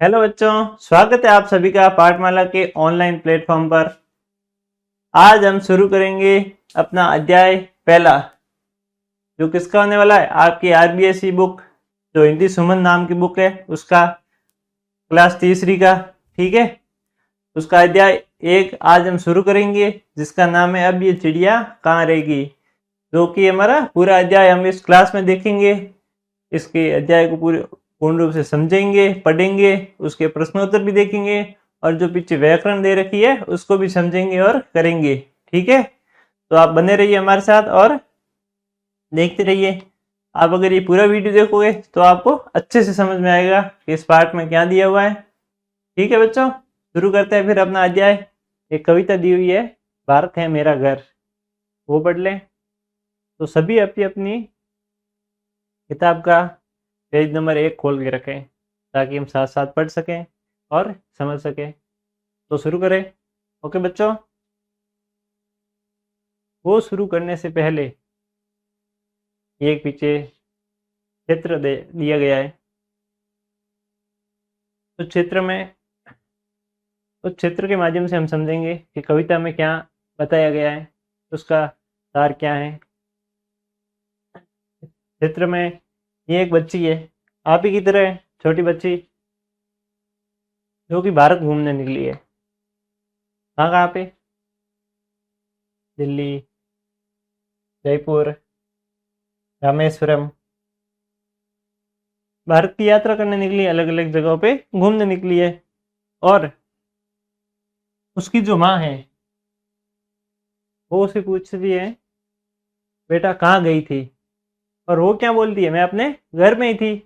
Hello बच्चों, स्वागत है आप सभी का पाठमाला के ऑनलाइन प्लेटफॉर्म पर। आज हम शुरू करेंगे अपना अध्याय पहला, जो किसका होने वाला है, आपकी आरबीएसई बुक जो हिंदी सुमन नाम की बुक है उसका, क्लास तीसरी का। ठीक है, उसका अध्याय एक आज हम शुरू करेंगे, जिसका नाम है अब ये चिड़िया कहाँ रहेगी, जो कि हमारा पूरा अध्याय हम इस क्लास में देखेंगे। इसके अध्याय को पूर्ण रूप से समझेंगे, पढ़ेंगे, उसके प्रश्नोत्तर भी देखेंगे और जो पीछे व्याकरण दे रखी है उसको भी समझेंगे और करेंगे। ठीक है, तो आप बने रहिए हमारे साथ और देखते रहिए। आप अगर ये पूरा वीडियो देखोगे तो आपको अच्छे से समझ में आएगा कि इस पार्ट में क्या दिया हुआ है। ठीक है बच्चों, शुरू करते हैं फिर अपना अध्याय। एक कविता दी हुई है, भारत है मेरा घर, वो पढ़ लें। तो सभी अपनी अपनी किताब का पेज नंबर 1 खोल के रखें ताकि हम साथ साथ पढ़ सकें और समझ सकें। तो शुरू करें। ओके बच्चों, वो शुरू करने से पहले एक पीछे चित्र दिया गया है। तो चित्र के माध्यम से हम समझेंगे कि कविता में क्या बताया गया है, उसका सार क्या है। चित्र में ये एक बच्ची है, आप ही की तरह है, छोटी बच्ची, जो कि भारत घूमने निकली है। कहाँ कहाँ पे? दिल्ली, जयपुर, रामेश्वरम, भारत की यात्रा करने निकली, अलग अलग जगहों पे घूमने निकली है। और उसकी जो माँ है वो उसे पूछती है, बेटा कहाँ गई थी? और वो क्या बोलती है, मैं अपने घर में ही थी,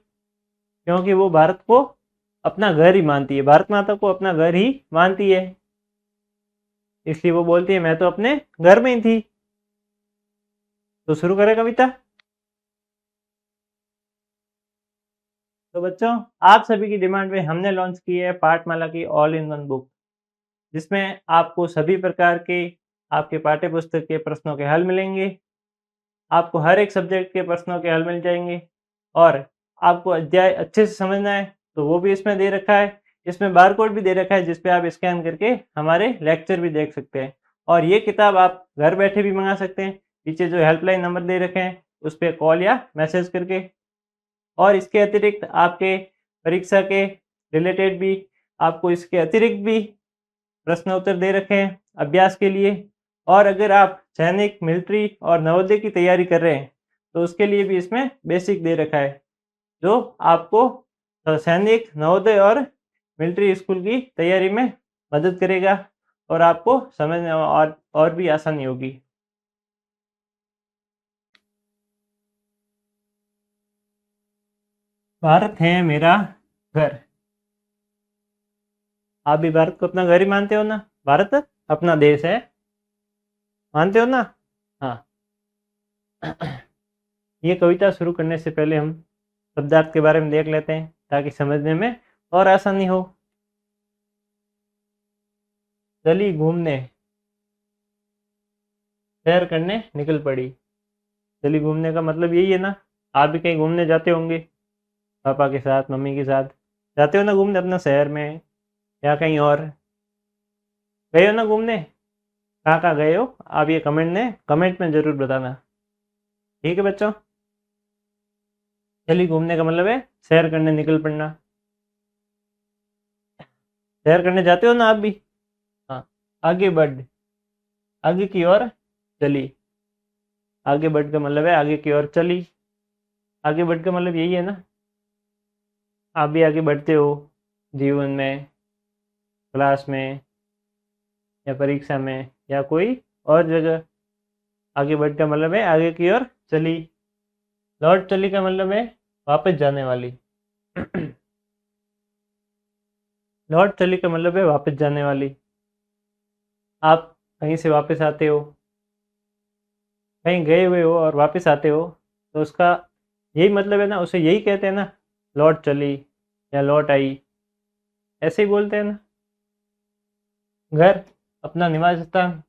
क्योंकि वो भारत को अपना घर ही मानती है, भारत माता को अपना घर ही मानती है, इसलिए वो बोलती है मैं तो अपने घर में ही थी। तो शुरू करें कविता। तो बच्चों, आप सभी की डिमांड पे हमने लॉन्च की है पाठमाला की ऑल इन वन बुक, जिसमें आपको सभी प्रकार के आपके पाठ्य पुस्तक के प्रश्नों के हल मिलेंगे। आपको हर एक सब्जेक्ट के प्रश्नों के हल मिल जाएंगे। और आपको अध्याय अच्छे से समझना है तो वो भी इसमें दे रखा है। इसमें बार कोड भी दे रखा है, जिस पे आप स्कैन करके हमारे लेक्चर भी देख सकते हैं। और ये किताब आप घर बैठे भी मंगा सकते हैं, पीछे जो हेल्पलाइन नंबर दे रखे हैं उस पर कॉल या मैसेज करके। और इसके अतिरिक्त आपके परीक्षा के रिलेटेड भी आपको इसके अतिरिक्त भी प्रश्न उत्तर दे रखे हैं अभ्यास के लिए। और अगर आप सैनिक, मिलिट्री और नवोदय की तैयारी कर रहे हैं तो उसके लिए भी इसमें बेसिक दे रखा है, जो आपको सैनिक, नवोदय और मिलिट्री स्कूल की तैयारी में मदद करेगा और आपको समझने में और भी आसानी होगी। भारत है मेरा घर। आप भी भारत को अपना घर ही मानते हो ना? भारत अपना देश है, मानते हो ना? हाँ। ये कविता शुरू करने से पहले हम शब्दार्थ के बारे में देख लेते हैं ताकि समझने में और आसानी हो। चली घूमने, सैर करने निकल पड़ी। चली घूमने का मतलब यही है ना, आप भी कहीं घूमने जाते होंगे, पापा के साथ, मम्मी के साथ जाते हो ना घूमने अपना शहर में या कहीं और, गए हो ना घूमने? कहाँ कहाँ गए हो आप, ये कमेंट में जरूर बताना। ठीक है बच्चों, चली घूमने का मतलब है सैर करने निकल पड़ना। सैर करने जाते हो ना आप भी? हाँ। आगे बढ़, आगे की ओर चली। आगे बढ़ का मतलब है आगे की ओर चली। आगे बढ़ का मतलब यही है ना, आप भी आगे बढ़ते हो जीवन में, क्लास में या परीक्षा में या कोई और जगह। आगे बढ़ का मतलब है आगे की ओर चली। लौट चली का मतलब है वापस जाने वाली। लौट चली का मतलब है वापस जाने वाली। आप कहीं से वापस आते हो, कहीं गए हुए हो और वापस आते हो, तो उसका यही मतलब है ना, उसे यही कहते हैं ना, लौट चली या लौट आई, ऐसे ही बोलते हैं ना। घर, अपना निवास स्थान,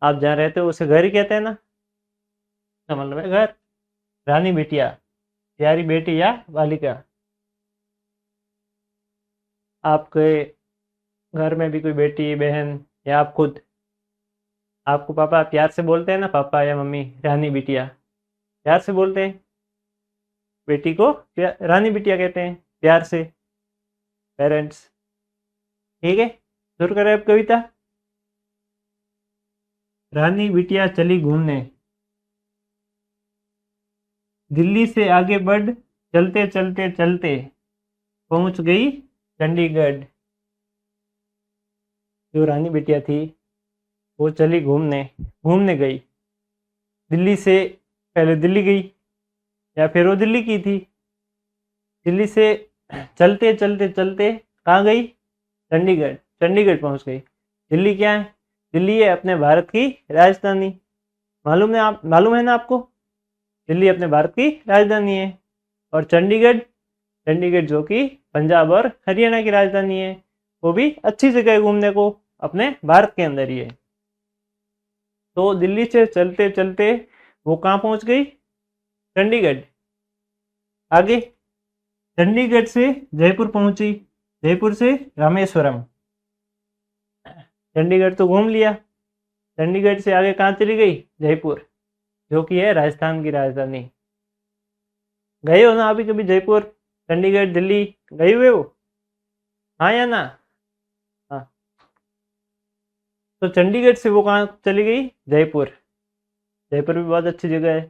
आप जहाँ रहते हो उसे घर ही कहते हैं ना, इसका मतलब है घर। रानी बिटिया, प्यारी बेटी या बालिका। आपके घर में भी कोई बेटी बहन या आप खुद, आपको पापा प्यार से बोलते हैं ना, पापा या मम्मी रानी बिटिया प्यार से बोलते हैं, बेटी को रानी बिटिया कहते हैं प्यार से पेरेंट्स। ठीक है, शुरू करें अब कविता। रानी बिटिया चली घूमने, दिल्ली से आगे बढ़, चलते चलते चलते पहुंच गई चंडीगढ़। जो रानी बिटिया थी वो चली घूमने, घूमने गई दिल्ली से, पहले दिल्ली गई या फिर वो दिल्ली की थी, दिल्ली से चलते चलते चलते कहाँ गई, चंडीगढ़, चंडीगढ़ पहुंच गई। दिल्ली क्या है, दिल्ली है अपने भारत की राजधानी, मालूम है ना आपको, दिल्ली अपने भारत की राजधानी है। और चंडीगढ़, चंडीगढ़ जो कि पंजाब और हरियाणा की राजधानी है, वो भी अच्छी जगह है घूमने को, अपने भारत के अंदर ही है। तो दिल्ली से चलते चलते वो कहाँ पहुंच गई, चंडीगढ़। आगे चंडीगढ़ से जयपुर पहुंची, जयपुर से रामेश्वरम। चंडीगढ़ तो घूम लिया, चंडीगढ़ से आगे कहाँ चली गई, जयपुर, जो कि है राजस्थान की राजधानी। गए हो ना अभी कभी जयपुर, चंडीगढ़, दिल्ली गए हुए हो, हाँ या ना? हाँ, तो चंडीगढ़ से वो कहाँ चली गई, जयपुर। जयपुर भी बहुत अच्छी जगह है।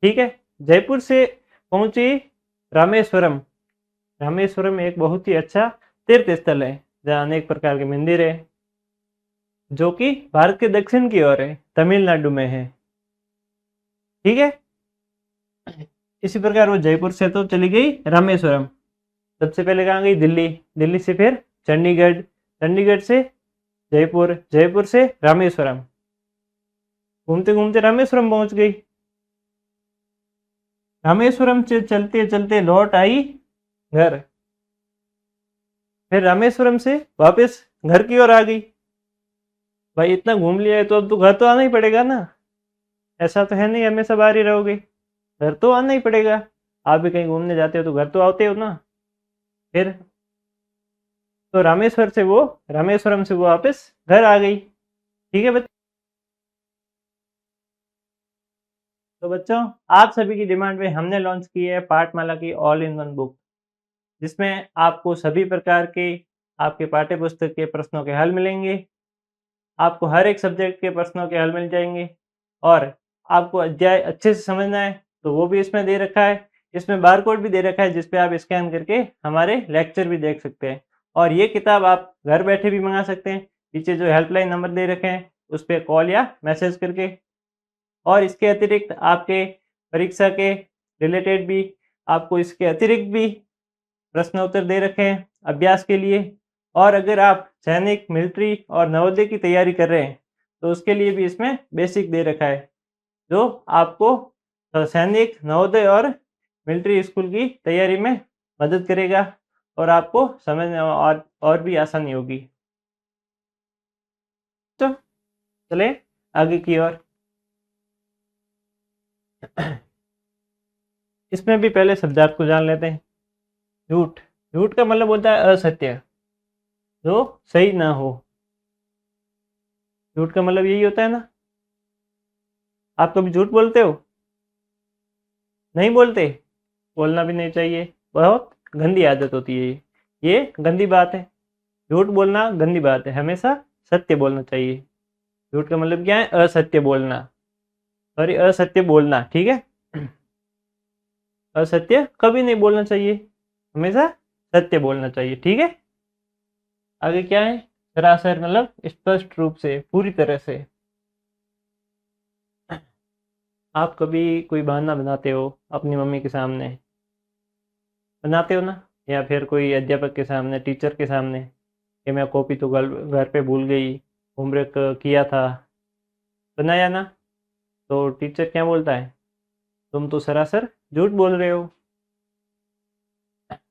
ठीक है, जयपुर से पहुंची रामेश्वरम। रामेश्वरम एक बहुत ही अच्छा तीर्थ स्थल है जहाँ अनेक प्रकार के मंदिर है, जो कि भारत के दक्षिण की ओर है, तमिलनाडु में है। ठीक है, इसी प्रकार वो जयपुर से तो चली गई रामेश्वरम। सबसे पहले कहाँ गई, दिल्ली, दिल्ली से फिर चंडीगढ़, चंडीगढ़ से जयपुर, जयपुर से रामेश्वरम, घूमते घूमते रामेश्वरम पहुंच गई। रामेश्वरम से चलते चलते लौट आई घर, फिर रामेश्वरम से वापस घर की ओर आ गई। भाई इतना घूम लिया है तो अब तो घर तो आना ही पड़ेगा ना, ऐसा तो है नहीं हमेशा बाहर ही रहोगे, घर तो आना ही पड़ेगा। आप भी कहीं घूमने जाते हो तो घर तो आते हो ना। फिर तो रामेश्वरम से वो वापस घर आ गई। ठीक है बच्चों, तो बच्चों आप सभी की डिमांड पे हमने लॉन्च की है पाठमाला की ऑल इन वन बुक, जिसमें आपको सभी प्रकार के आपके पाठ्य पुस्तक के प्रश्नों के हल मिलेंगे, आपको हर एक सब्जेक्ट के प्रश्नों के हल मिल जाएंगे। और आपको अध्याय अच्छे से समझना है तो वो भी इसमें दे रखा है, इसमें बार कोड भी दे रखा है जिस पे आप स्कैन करके हमारे लेक्चर भी देख सकते हैं। और ये किताब आप घर बैठे भी मंगा सकते हैं, पीछे जो हेल्पलाइन नंबर दे रखे हैं उस पर कॉल या मैसेज करके। और इसके अतिरिक्त आपके परीक्षा के रिलेटेड भी आपको इसके अतिरिक्त भी प्रश्न उत्तर दे रखे हैं अभ्यास के लिए। और अगर आप सैनिक, मिलिट्री और नवोदय की तैयारी कर रहे हैं तो उसके लिए भी इसमें बेसिक दे रखा है, जो आपको सैनिक, नवोदय और मिलिट्री स्कूल की तैयारी में मदद करेगा और आपको समझने में और भी आसानी होगी। तो चले आगे की ओर। इसमें भी पहले शब्दार्थ को जान लेते हैं। झूठ, झूठ का मतलब होता है असत्य, जो सही ना हो। झूठ का मतलब यही होता है ना। आप कभी झूठ बोलते हो? नहीं बोलते, बोलना भी नहीं चाहिए, बहुत गंदी आदत होती है ये गंदी बात है। झूठ बोलना गंदी बात है, हमेशा सत्य बोलना चाहिए। झूठ का मतलब क्या है, असत्य बोलना, सॉरी असत्य बोलना। ठीक है, असत्य कभी नहीं बोलना चाहिए, हमेशा सत्य बोलना चाहिए। ठीक है, आगे क्या है, सरासर मतलब स्पष्ट रूप से, पूरी तरह से। आप कभी कोई बहाना बनाते हो अपनी मम्मी के सामने, बनाते हो ना, या फिर कोई अध्यापक के सामने, टीचर के सामने, कि मैं कॉपी तो घर पे भूल गई, होमवर्क किया था, बनाया ना। तो टीचर क्या बोलता है, तुम तो सरासर झूठ बोल रहे हो,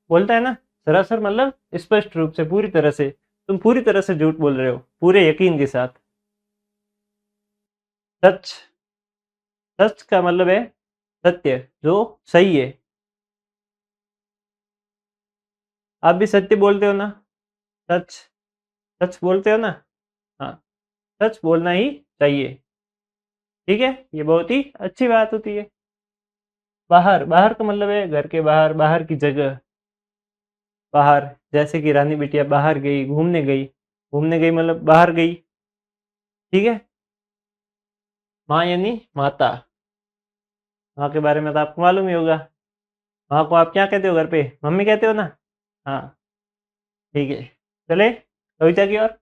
बोलता है ना। सरासर मतलब स्पष्ट रूप से, पूरी तरह से, तुम पूरी तरह से झूठ बोल रहे हो, पूरे यकीन के साथ। सच, सच का मतलब है सत्य, जो सही है। आप भी सत्य बोलते हो ना? सच सच बोलते हो ना? हाँ, सच बोलना ही चाहिए। ठीक है, ये बहुत ही अच्छी बात होती है। बाहर, बाहर का मतलब है घर के बाहर, बाहर की जगह। बाहर जैसे कि रानी बिटिया बाहर गई, घूमने गई। घूमने गई मतलब बाहर गई। ठीक है। माँ यानी माता। माँ के बारे में तो आपको मालूम ही होगा। माँ को आप क्या कहते हो घर पे? मम्मी कहते हो ना? हाँ, ठीक है। चले कविता की ओर।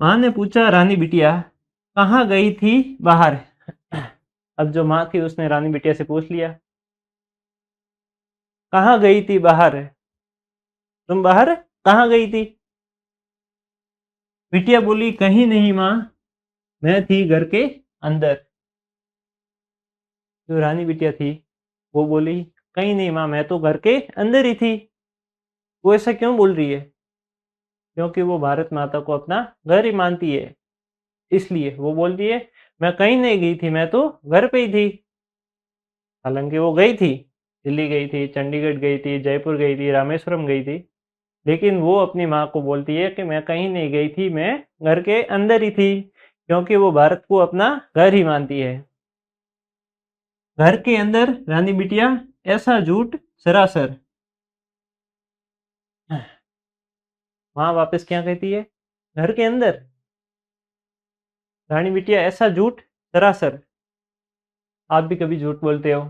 माँ ने पूछा रानी बिटिया कहाँ गई थी बाहर। अब जो माँ थी उसने रानी बिटिया से पूछ लिया, कहाँ गई थी बाहर? तुम बाहर कहाँ गई थी? बिटिया बोली, कहीं नहीं माँ, मैं थी घर के अंदर। जो रानी बिटिया थी वो बोली, कहीं नहीं माँ, मैं तो घर के अंदर ही थी। वो ऐसा क्यों बोल रही है? क्योंकि वो भारत माता को अपना घर ही मानती है, इसलिए वो बोलती है मैं कहीं नहीं गई थी, मैं तो घर पे ही थी। हालांकि वो गई थी, दिल्ली गई थी, चंडीगढ़ गई थी, जयपुर गई थी, रामेश्वरम गई थी, लेकिन वो अपनी माँ को बोलती है कि मैं कहीं नहीं गई थी, मैं घर के अंदर ही थी, क्योंकि वो भारत को अपना घर ही मानती है। घर के अंदर रानी बिटिया ऐसा झूठ सरासर। माँ वापस क्या कहती है? घर के अंदर रानी बिटिया ऐसा झूठ सरासर। आप भी कभी झूठ बोलते हो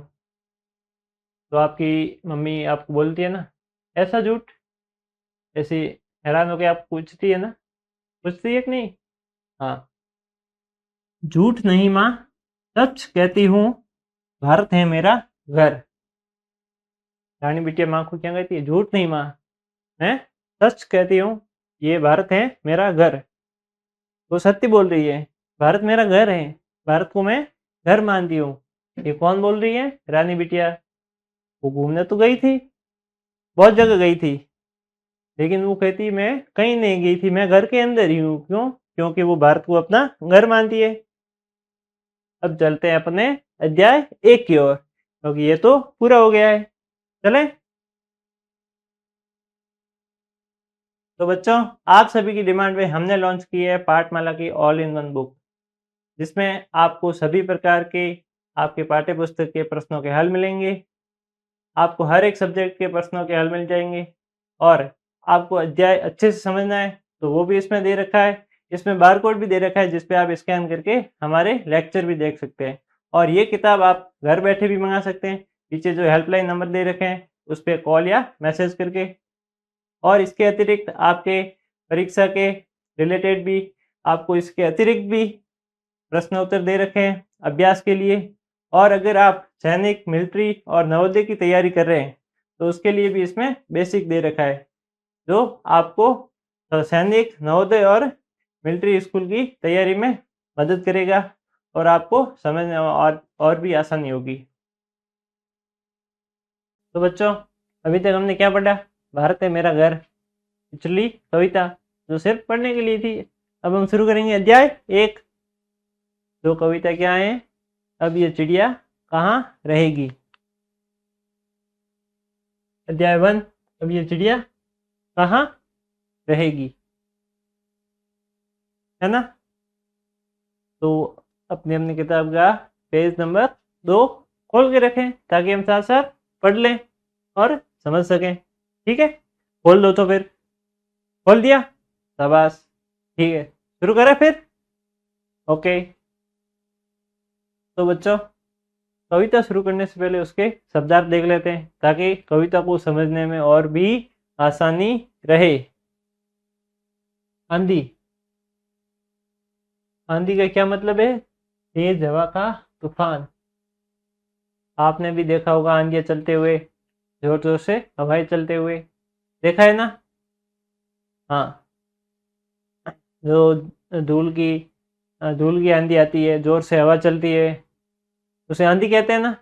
तो आपकी मम्मी आपको बोलती है ना, ऐसा झूठ, ऐसे हैरान होकर आप पूछती है ना, पूछती है कि नहीं? हाँ, झूठ नहीं माँ, सच कहती हूँ, भारत है मेरा घर। रानी बिटिया माँ को क्या कहती है? झूठ नहीं माँ, मैं सच कहती हूँ, ये भारत है मेरा घर। वो सत्य बोल रही है, भारत मेरा घर है, भारत को मैं घर मानती हूँ। ये कौन बोल रही है? रानी बिटिया। वो घूमने तो गई थी, बहुत जगह गई थी, लेकिन वो कहती मैं कहीं नहीं गई थी, मैं घर के अंदर ही हूँ। क्यों? क्योंकि वो भारत को अपना घर मानती है। अब चलते हैं अपने अध्याय 1 की ओर, क्योंकि ये तो पूरा हो गया है। चले तो बच्चों, आप सभी की डिमांड पे हमने लॉन्च की है पाठमाला की ऑल इन वन बुक, जिसमें आपको सभी प्रकार के आपके पाठ्य पुस्तक के प्रश्नों के हल मिलेंगे। आपको हर एक सब्जेक्ट के प्रश्नों के हल मिल जाएंगे, और आपको अध्याय अच्छे से समझना है तो वो भी इसमें दे रखा है। इसमें बारकोड भी दे रखा है, जिस पे आप स्कैन करके हमारे लेक्चर भी देख सकते हैं। और ये किताब आप घर बैठे भी मंगा सकते हैं, पीछे जो हेल्पलाइन नंबर दे रखे हैं उस पर कॉल या मैसेज करके। और इसके अतिरिक्त आपके परीक्षा के रिलेटेड भी आपको इसके अतिरिक्त भी प्रश्न उत्तर दे रखे हैं अभ्यास के लिए। और अगर आप सैनिक, मिलिट्री और नवोदय की तैयारी कर रहे हैं तो उसके लिए भी इसमें बेसिक दे रखा है, जो आपको सैनिक, नवोदय और मिलिट्री स्कूल की तैयारी में मदद करेगा, और आपको समझने में और भी आसानी होगी। तो बच्चों, अभी तक हमने क्या पढ़ा? भारत है मेरा घर, पिछली कविता जो सिर्फ पढ़ने के लिए थी। अब हम शुरू करेंगे अध्याय 1। जो कविता क्या है? अब ये चिड़िया कहाँ रहेगी। अध्याय 1, अब ये चिड़िया कहाँ रहेगी, है ना? तो अपनी अपनी किताब का पेज नंबर 2 खोल के रखें, ताकि हम साथ साथ पढ़ लें और समझ सकें। ठीक है, खोल दो तो फिर। खोल दिया? शाबाश, ठीक है, शुरू करें फिर। ओके, तो बच्चों, कविता शुरू करने से पहले उसके शब्दार्थ देख लेते हैं, ताकि कविता को समझने में और भी आसानी रहे। आंधी। आंधी का क्या मतलब है? तेज हवा का तूफान। आपने भी देखा होगा आंधियां चलते हुए, जोर जोर से हवाएं चलते हुए, देखा है ना? हाँ, जो धूल की आंधी आती है, जोर से हवा चलती है, उसे आंधी कहते हैं ना।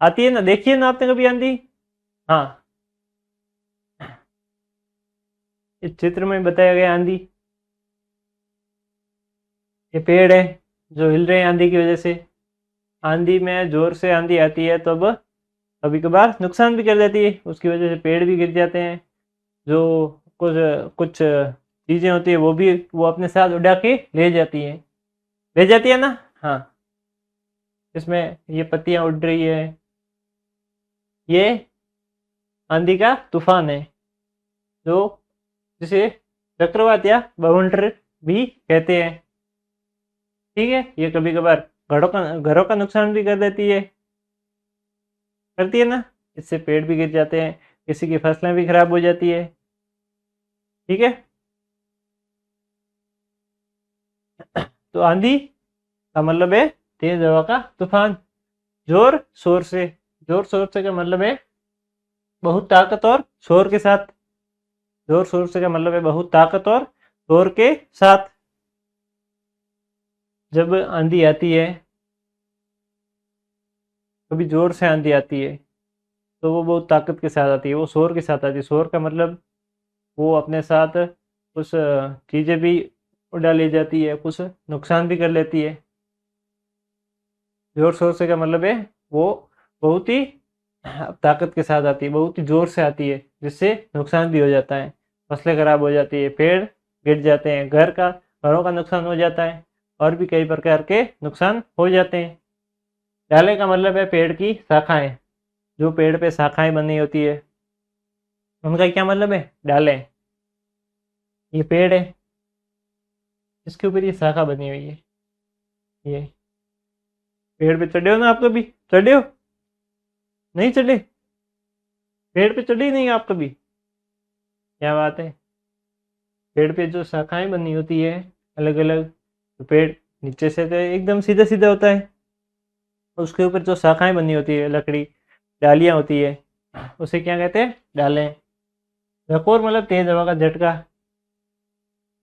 आती है ना, देखिए ना आपने कभी आंधी? हाँ, इस चित्र में बताया गया आंधी, ये पेड़ है जो हिल रहे हैं आंधी की वजह से। आंधी में जोर से आंधी आती है तब कभी कभार नुकसान भी कर देती है, उसकी वजह से पेड़ भी गिर जाते हैं। जो कुछ कुछ चीज़ें होती है वो भी वो अपने साथ उड़ा के ले जाती है ना। हाँ, इसमें ये पत्तियां उड़ रही है, ये आंधी का तूफान है, जो जिसे चक्रवात या बवंडर भी कहते हैं। ठीक है, ये कभी कभार घरों का नुकसान भी कर देती है, करती है ना। इससे पेड़ भी गिर जाते हैं, किसी की फसलें भी खराब हो जाती है। ठीक है, तो आंधी का मतलब है तेज हवा का तूफान। जोर शोर से, जोर शोर से का मतलब है बहुत ताकत और शोर के साथ। जोर शोर से का मतलब है बहुत ताकत और शोर के साथ। जब आंधी आती है, कभी जोर से आंधी आती है, तो वो बहुत ताकत के साथ आती है, वो शोर के साथ आती है। शोर का मतलब वो अपने साथ कुछ चीज़ें भी उड़ा ले जाती है, कुछ नुकसान भी कर लेती है। जोर शोर से का मतलब है वो बहुत ही ताकत के साथ आती है, बहुत ही जोर से आती है, जिससे नुकसान भी हो जाता है। फसलें खराब हो जाती है, पेड़ गिर जाते हैं, घरों का नुकसान हो जाता है, और भी कई प्रकार के नुकसान हो जाते हैं। डाले का मतलब है पेड़ की शाखाएं। जो पेड़ पे शाखाएं बनी होती है, उनका क्या मतलब है? डाले। ये पेड़ है, इसके ऊपर ये शाखा बनी हुई है। ये पेड़ पे चढ़े हो ना आप कभी? चढ़े हो? नहीं चढ़े? पेड़ पे चढ़े ही नहीं आप कभी? क्या बात है। पेड़ पे जो शाखाएं बनी होती है अलग अलग, तो पेड़ नीचे से तो एकदम सीधा सीधा होता है, उसके ऊपर जो शाखाएं बनी होती है, लकड़ी डालियां होती है, उसे क्या कहते हैं? डालें। झकोर मतलब तेज हवा का झटका।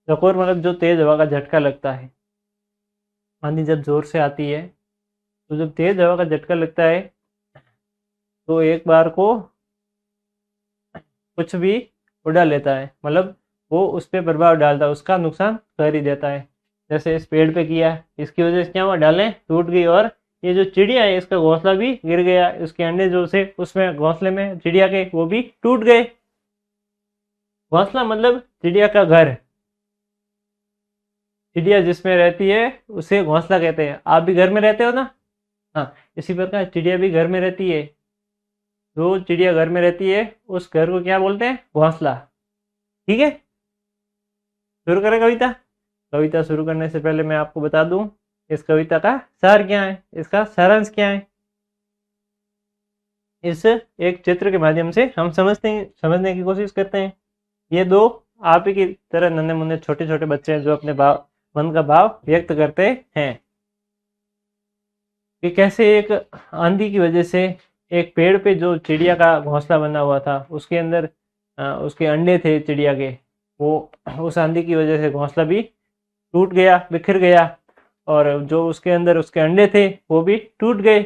झकोर मतलब जो तेज हवा का झटका लगता है। आंधी जब जोर से आती है, तो जब तेज हवा का झटका लगता है, तो एक बार को कुछ भी उड़ा लेता है, मतलब वो उस पर प्रभाव डालता है, उसका नुकसान कर ही देता है। जैसे इस पेड़ पे किया, इसकी वजह से क्या हुआ? डालें टूट गई, और ये जो चिड़िया है इसका घोंसला भी गिर गया, उसके अंडे जो से उसमें घोंसले में चिड़िया के वो भी टूट गए। घोंसला मतलब चिड़िया का घर। चिड़िया जिसमें रहती है उसे घोंसला कहते हैं। आप भी घर में रहते हो ना? हाँ, इसी प्रकार चिड़िया भी घर में रहती है। जो चिड़िया घर में रहती है उस घर को क्या बोलते हैं? घोंसला। ठीक है, शुरू करें कविता। कविता शुरू करने से पहले मैं आपको बता दूं इस कविता का सार क्या है, इसका सारांश क्या है। इस एक चित्र के माध्यम से हम समझने की कोशिश करते हैं। ये दो आप ही की तरह नन्हे मुन्ने छोटे छोटे बच्चे हैं, जो अपने मन का भाव व्यक्त करते हैं कि कैसे एक आंधी की वजह से एक पेड़ पे जो चिड़िया का घोंसला बना हुआ था, उसके अंदर उसके अंडे थे चिड़िया के, वो उस आंधी की वजह से घोंसला भी टूट गया, बिखर गया, और जो उसके अंदर उसके अंडे थे वो भी टूट गए।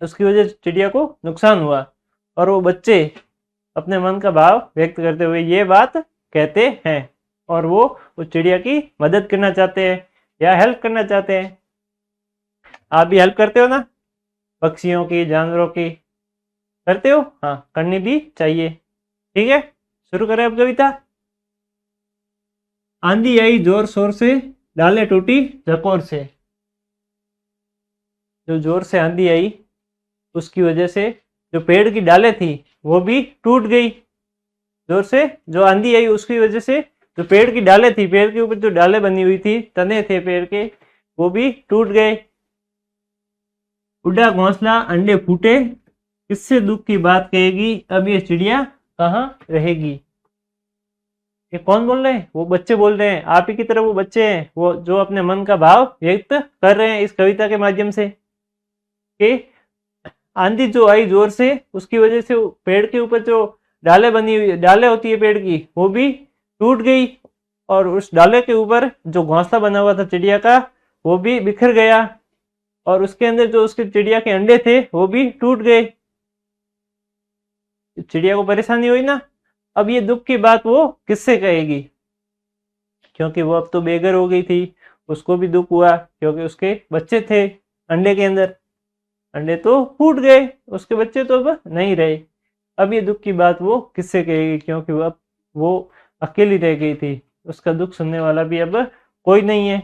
उसकी वजह से चिड़िया को नुकसान हुआ, और वो बच्चे अपने मन का भाव व्यक्त करते हुए ये बात कहते हैं, और वो उस चिड़िया की मदद करना चाहते हैं या हेल्प करना चाहते हैं। आप भी हेल्प करते हो ना, पक्षियों की, जानवरों की? करते हो? हाँ, करनी भी चाहिए। ठीक है, शुरू करें अब कविता। आंधी आई जोर शोर से, डाले टूटी झकोर से। जो जोर से आंधी आई, उसकी वजह से जो पेड़ की डालें थी वो भी टूट गई। जोर से जो आंधी आई उसकी वजह से जो पेड़ की डालें थी, पेड़ के ऊपर जो डालें बनी हुई थी, तने थे पेड़ के, वो भी टूट गए। उड़ा घोंसला अंडे फूटे, किससे दुख की बात कहेगी, अब ये चिड़िया कहाँ रहेगी। ये कौन बोल रहे हैं? वो बच्चे बोल रहे हैं, आप ही की तरह वो बच्चे हैं, वो जो अपने मन का भाव व्यक्त कर रहे हैं इस कविता के माध्यम से कि आंधी जो आई जोर से, उसकी वजह से पेड़ के ऊपर जो डाले होती है पेड़ की, वो भी टूट गई, और उस डाले के ऊपर जो घोंसला बना हुआ था चिड़िया का, वो भी बिखर गया, और उसके अंदर जो उसके चिड़िया के अंडे थे वो भी टूट गए। चिड़िया को परेशानी हुई ना। अब ये दुख की बात वो किससे कहेगी, क्योंकि वो अब तो बेघर हो गई थी, उसको भी दुख हुआ क्योंकि उसके बच्चे थे अंडे के अंदर। अंडे तो फूट गए, उसके बच्चे तो अब नहीं रहे। अब ये दुख की बात वो किससे कहेगी, क्योंकि वो अकेली रह गई थी। उसका दुख सुनने वाला भी अब कोई नहीं है,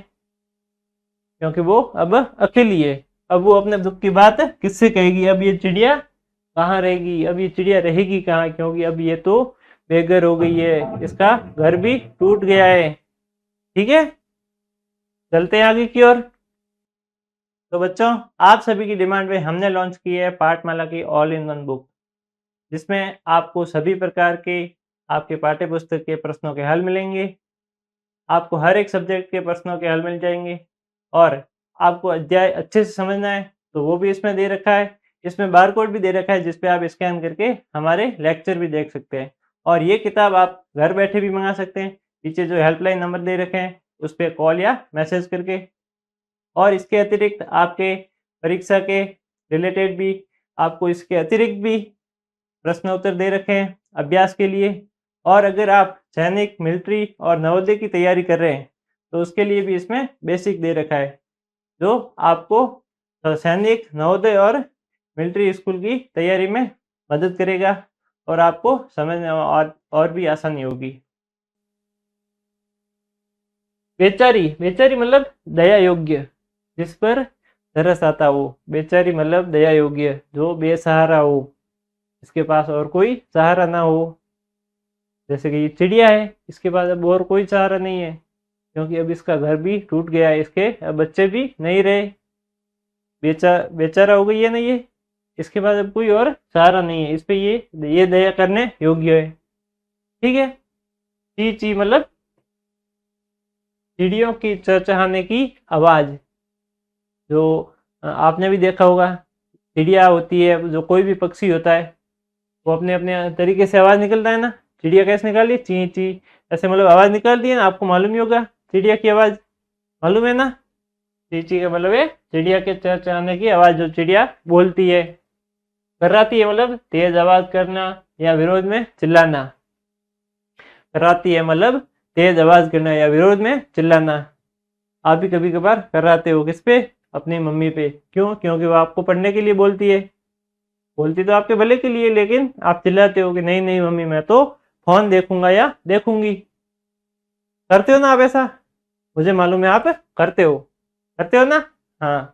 क्योंकि वो अब अकेली है। अब वो अपने दुख की बात किससे कहेगी? अब ये चिड़िया कहाँ रहेगी? अब ये चिड़िया रहेगी कहाँ, क्योंकि अब ये तो बेघर हो गई है, इसका घर भी टूट गया है। ठीक है, चलते हैं आगे की ओर। तो बच्चों, आप सभी की डिमांड पे हमने लॉन्च की है पाठमाला की ऑल इन वन बुक, जिसमें आपको सभी प्रकार के आपके पाठ्य पुस्तक के प्रश्नों के हल मिलेंगे। आपको हर एक सब्जेक्ट के प्रश्नों के हल मिल जाएंगे, और आपको अध्याय अच्छे से समझना है तो वो भी इसमें दे रखा है। इसमें बारकोड भी दे रखा है, जिस पे आप स्कैन करके हमारे लेक्चर भी देख सकते हैं। और ये किताब आप घर बैठे भी मंगा सकते हैं, पीछे जो हेल्पलाइन नंबर दे रखे हैं उस पर कॉल या मैसेज करके। और इसके अतिरिक्त आपके परीक्षा के रिलेटेड भी आपको इसके अतिरिक्त भी प्रश्न उत्तर दे रखे हैं अभ्यास के लिए। और अगर आप सैनिक, मिलिट्री और नवोदय की तैयारी कर रहे हैं तो उसके लिए भी इसमें बेसिक दे रखा है, जो आपको सैनिक, नवोदय और मिलिट्री स्कूल की तैयारी में मदद करेगा और आपको समझने में और भी आसानी होगी। बेचारी, बेचारी मतलब दया योग्य, जिस पर तरस आता हो। बेचारी मतलब दया योग्य, जो बेसहारा हो, इसके पास और कोई सहारा ना हो। जैसे कि ये चिड़िया है, इसके पास अब और कोई सहारा नहीं है, क्योंकि अब इसका घर भी टूट गया है, इसके अब बच्चे भी नहीं रहे। बेचारा हो गई है ना ये, इसके पास अब कोई और सहारा नहीं है, इस पे ये दया करने योग्य है। ठीक है। ची ची मतलब चिड़ियों की चहचहाने की आवाज, जो आपने भी देखा होगा। चिड़िया होती है, जो कोई भी पक्षी होता है, वो अपने अपने तरीके से आवाज निकलता है ना। चिड़िया कैसे निकाली? ची ची, ऐसे मतलब आवाज निकालती है ना। आपको मालूम ही होगा चिड़िया की आवाज, मालूम है ना? ची ची का मतलब है चिड़िया के चहचहाने की आवाज, जो चिड़िया बोलती है। कर्राती है मतलब तेज आवाज करना या विरोध में चिल्लाना। कर्राती है मतलब तेज आवाज करना या विरोध में चिल्लाना। आप भी कभी कभार कर्राते हो, किस पे? अपनी मम्मी पे। क्यों? क्योंकि वो आपको पढ़ने के लिए बोलती है। बोलती तो आपके भले के लिए, लेकिन आप चिल्लाते हो कि नहीं नहीं मम्मी, मैं तो फोन देखूंगा या देखूंगी। करते हो ना आप ऐसा? मुझे मालूम है आप करते हो, करते हो ना? हाँ,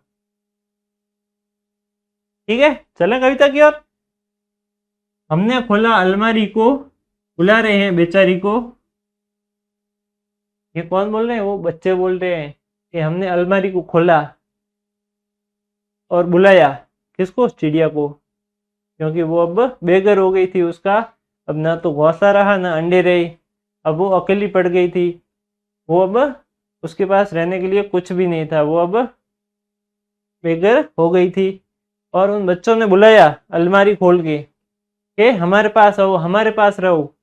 ठीक है, चलें कविता की ओर। हमने खोला अलमारी को, बुला रहे हैं बेचारी को। ये कौन बोल रहे हैं? वो बच्चे बोल रहे हैं कि हमने अलमारी को खोला और बुलाया किसको? चिड़िया को, क्योंकि वो अब बेघर हो गई थी। उसका अब ना तो घोंसला रहा ना अंडे रहे, अब वो अकेली पड़ गई थी। वो अब उसके पास रहने के लिए कुछ भी नहीं था, वो अब बेघर हो गई थी। और उन बच्चों ने बुलाया अलमारी खोल के कि हमारे पास आओ, हमारे पास रहो,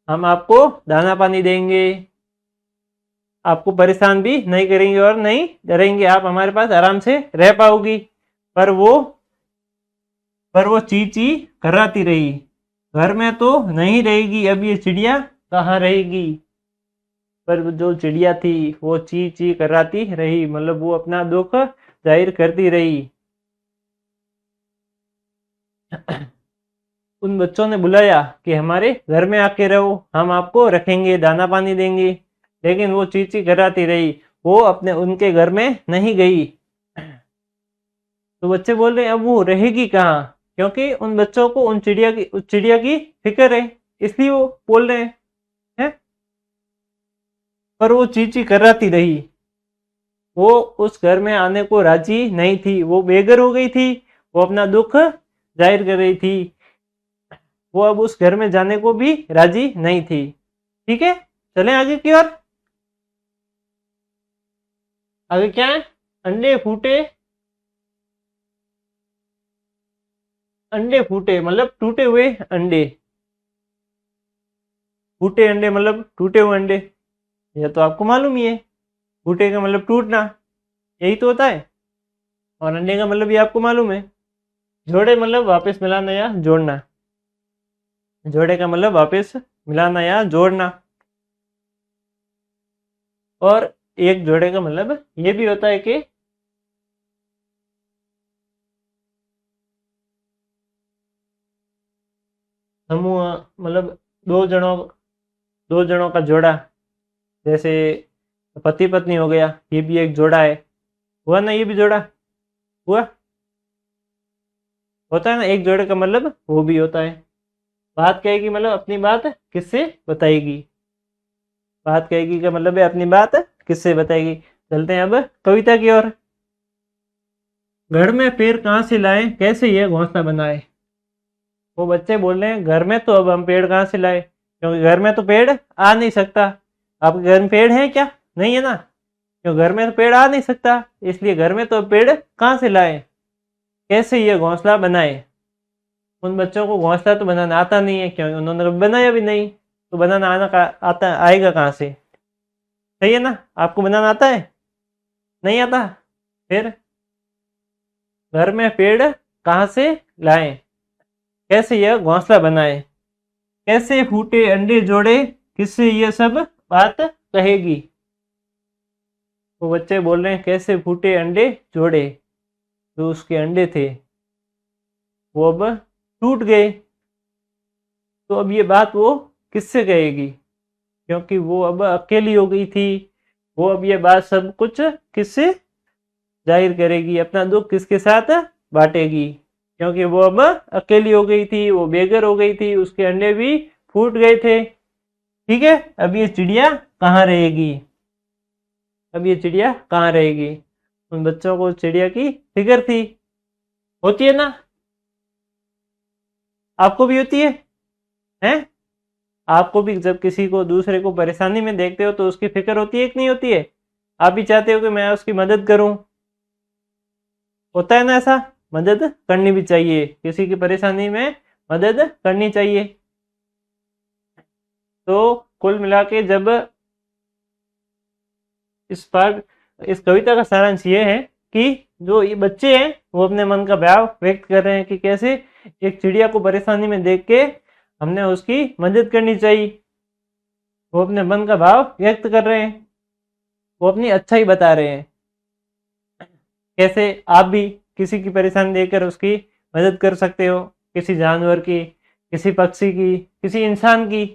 हम आपको दाना पानी देंगे, आपको परेशान भी नहीं करेंगे और नहीं डरेंगे, आप हमारे पास आराम से रह पाओगी। पर वो ची ची कराती रही। घर में तो नहीं रहेगी अब ये चिड़िया, कहाँ रहेगी? पर जो चिड़िया थी वो ची ची कराती रही, मतलब वो अपना दुख जाहिर करती रही। उन बच्चों ने बुलाया कि हमारे घर में आके रहो, हम आपको रखेंगे, दाना पानी देंगे। लेकिन वो ची ची कराती रही, वो अपने उनके घर में नहीं गई। तो बच्चे बोल रहे हैं अब वो रहेगी कहाँ, क्योंकि उन बच्चों को उस चिड़िया की फिक्र है, इसलिए वो बोल रहे हैं। पर वो चींची कराती रही, वो उस घर में आने को राजी नहीं थी। वो बेघर हो गई थी, वो अपना दुख जाहिर कर रही थी, वो अब उस घर में जाने को भी राजी नहीं थी। ठीक है, चलें आगे की ओर। आगे क्या है? अंडे फूटे, अंडे फूटे मतलब टूटे हुए अंडे। फूटे अंडे मतलब टूटे हुए अंडे, यह तो आपको मालूम ही है। फूटे का मतलब टूटना, यही तो होता है। और अंडे का मतलब भी आपको मालूम है। जोड़े मतलब वापस मिलाना या जोड़ना। जोड़े का मतलब वापस मिलाना या जोड़ना। और एक जोड़े का मतलब ये भी होता है कि समूह मतलब दो जनों का जोड़ा, जैसे पति पत्नी हो गया, ये भी एक जोड़ा है। हुआ ना, ये भी जोड़ा हुआ, होता है ना, एक जोड़े का मतलब वो भी होता है। बात कहेगी मतलब अपनी बात किससे बताएगी, बात कहेगी का मतलब है अपनी बात किससे बताएगी। चलते हैं अब कविता की ओर। घर में पेड़ कहाँ से लाए, कैसे यह घोंसला बनाए। वो बच्चे बोल रहे हैं घर में तो अब हम पेड़ कहाँ से लाए, क्योंकि घर में तो पेड़ आ नहीं सकता। आपके घर में पेड़ है क्या, नहीं है ना, क्यों घर में तो पेड़ आ नहीं सकता, इसलिए घर में तो पेड़ कहाँ से लाए, कैसे ये घोंसला बनाए। उन बच्चों को घोंसला तो बनाना आता नहीं है, क्योंकि उन्होंने कभी बनाया भी नहीं, तो बनाना आता आएगा कहाँ से। सही है ना, आपको बनाना आता है, नहीं आता, फिर घर में पेड़ कहाँ से लाए, कैसे यह घोंसला बनाए, कैसे फूटे अंडे जोड़े, किससे ये सब बात कहेगी। वो बच्चे बोल रहे हैं कैसे फूटे अंडे जोड़े, जो उसके अंडे थे वो अब टूट गए, तो अब ये बात वो किससे कहेगी, क्योंकि वो अब अकेली हो गई थी। वो अब ये बात सब कुछ किससे जाहिर करेगी, अपना दुख किसके साथ बांटेगी, क्योंकि वो अब अकेली हो गई थी, वो बेघर हो गई थी, उसके अंडे भी फूट गए थे। ठीक है, अब ये चिड़िया कहाँ रहेगी, अब ये चिड़िया कहाँ रहेगी। उन बच्चों को चिड़िया की फिक्र थी, होती है ना, आपको भी होती है, हैं? आपको भी जब किसी को दूसरे को परेशानी में देखते हो तो उसकी फिक्र होती है कि नहीं होती है, आप भी चाहते हो कि मैं उसकी मदद करूं, होता है ना ऐसा। मदद करनी भी चाहिए, किसी की परेशानी में मदद करनी चाहिए। तो कुल मिला के जब इस पाठ इस कविता का सारांश ये है कि जो ये बच्चे हैं वो अपने मन का भाव व्यक्त कर रहे हैं कि कैसे एक चिड़िया को परेशानी में देख के हमने उसकी मदद करनी चाहिए। वो अपने मन का भाव व्यक्त कर रहे हैं, वो अपनी अच्छाई बता रहे हैं, कैसे आप भी किसी की परेशानी देखकर उसकी मदद कर सकते हो, किसी जानवर की, किसी पक्षी की, किसी इंसान की।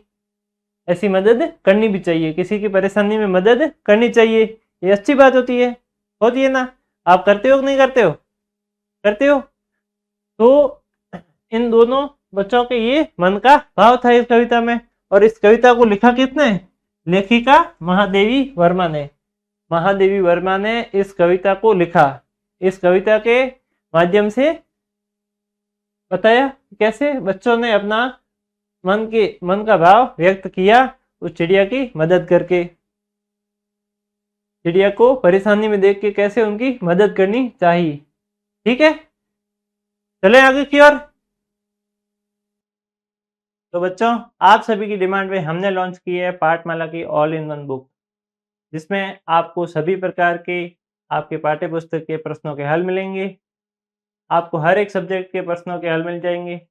ऐसी मदद करनी भी चाहिए, किसी की परेशानी में मदद करनी चाहिए, ये अच्छी बात होती है ना। आप करते हो कि नहीं करते हो, करते हो। तो इन दोनों बच्चों के ये मन का भाव था इस कविता में। और इस कविता को लिखा किसने, लेखिका महादेवी वर्मा ने। महादेवी वर्मा ने इस कविता को लिखा, इस कविता के माध्यम से बताया कैसे बच्चों ने अपना मन का भाव व्यक्त किया उस चिड़िया की मदद करके, चिड़िया को परेशानी में देख के कैसे उनकी मदद करनी चाहिए। ठीक है, चले आगे की ओर। तो बच्चों, आप सभी की डिमांड पे हमने लॉन्च की है पाठमाला की ऑल इन वन बुक, जिसमें आपको सभी प्रकार के आपके पाठ्य पुस्तक के प्रश्नों के हल मिलेंगे, आपको हर एक सब्जेक्ट के प्रश्नों के हल मिल जाएंगे,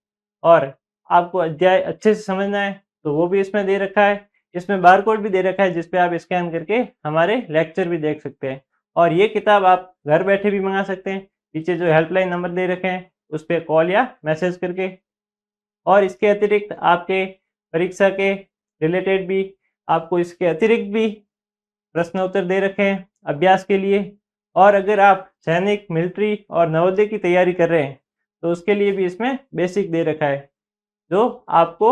और आपको अध्याय अच्छे से समझना है तो वो भी इसमें दे रखा है। इसमें बारकोड भी दे रखा है जिस पे आप स्कैन करके हमारे लेक्चर भी देख सकते हैं। और ये किताब आप घर बैठे भी मंगा सकते हैं, नीचे जो हेल्पलाइन नंबर दे रखे हैं उस पर कॉल या मैसेज करके। और इसके अतिरिक्त आपके परीक्षा के रिलेटेड भी आपको इसके अतिरिक्त भी प्रश्न उत्तर दे रखे हैं अभ्यास के लिए। और अगर आप सैनिक, मिलिट्री और नवोदय की तैयारी कर रहे हैं तो उसके लिए भी इसमें बेसिक दे रखा है, जो आपको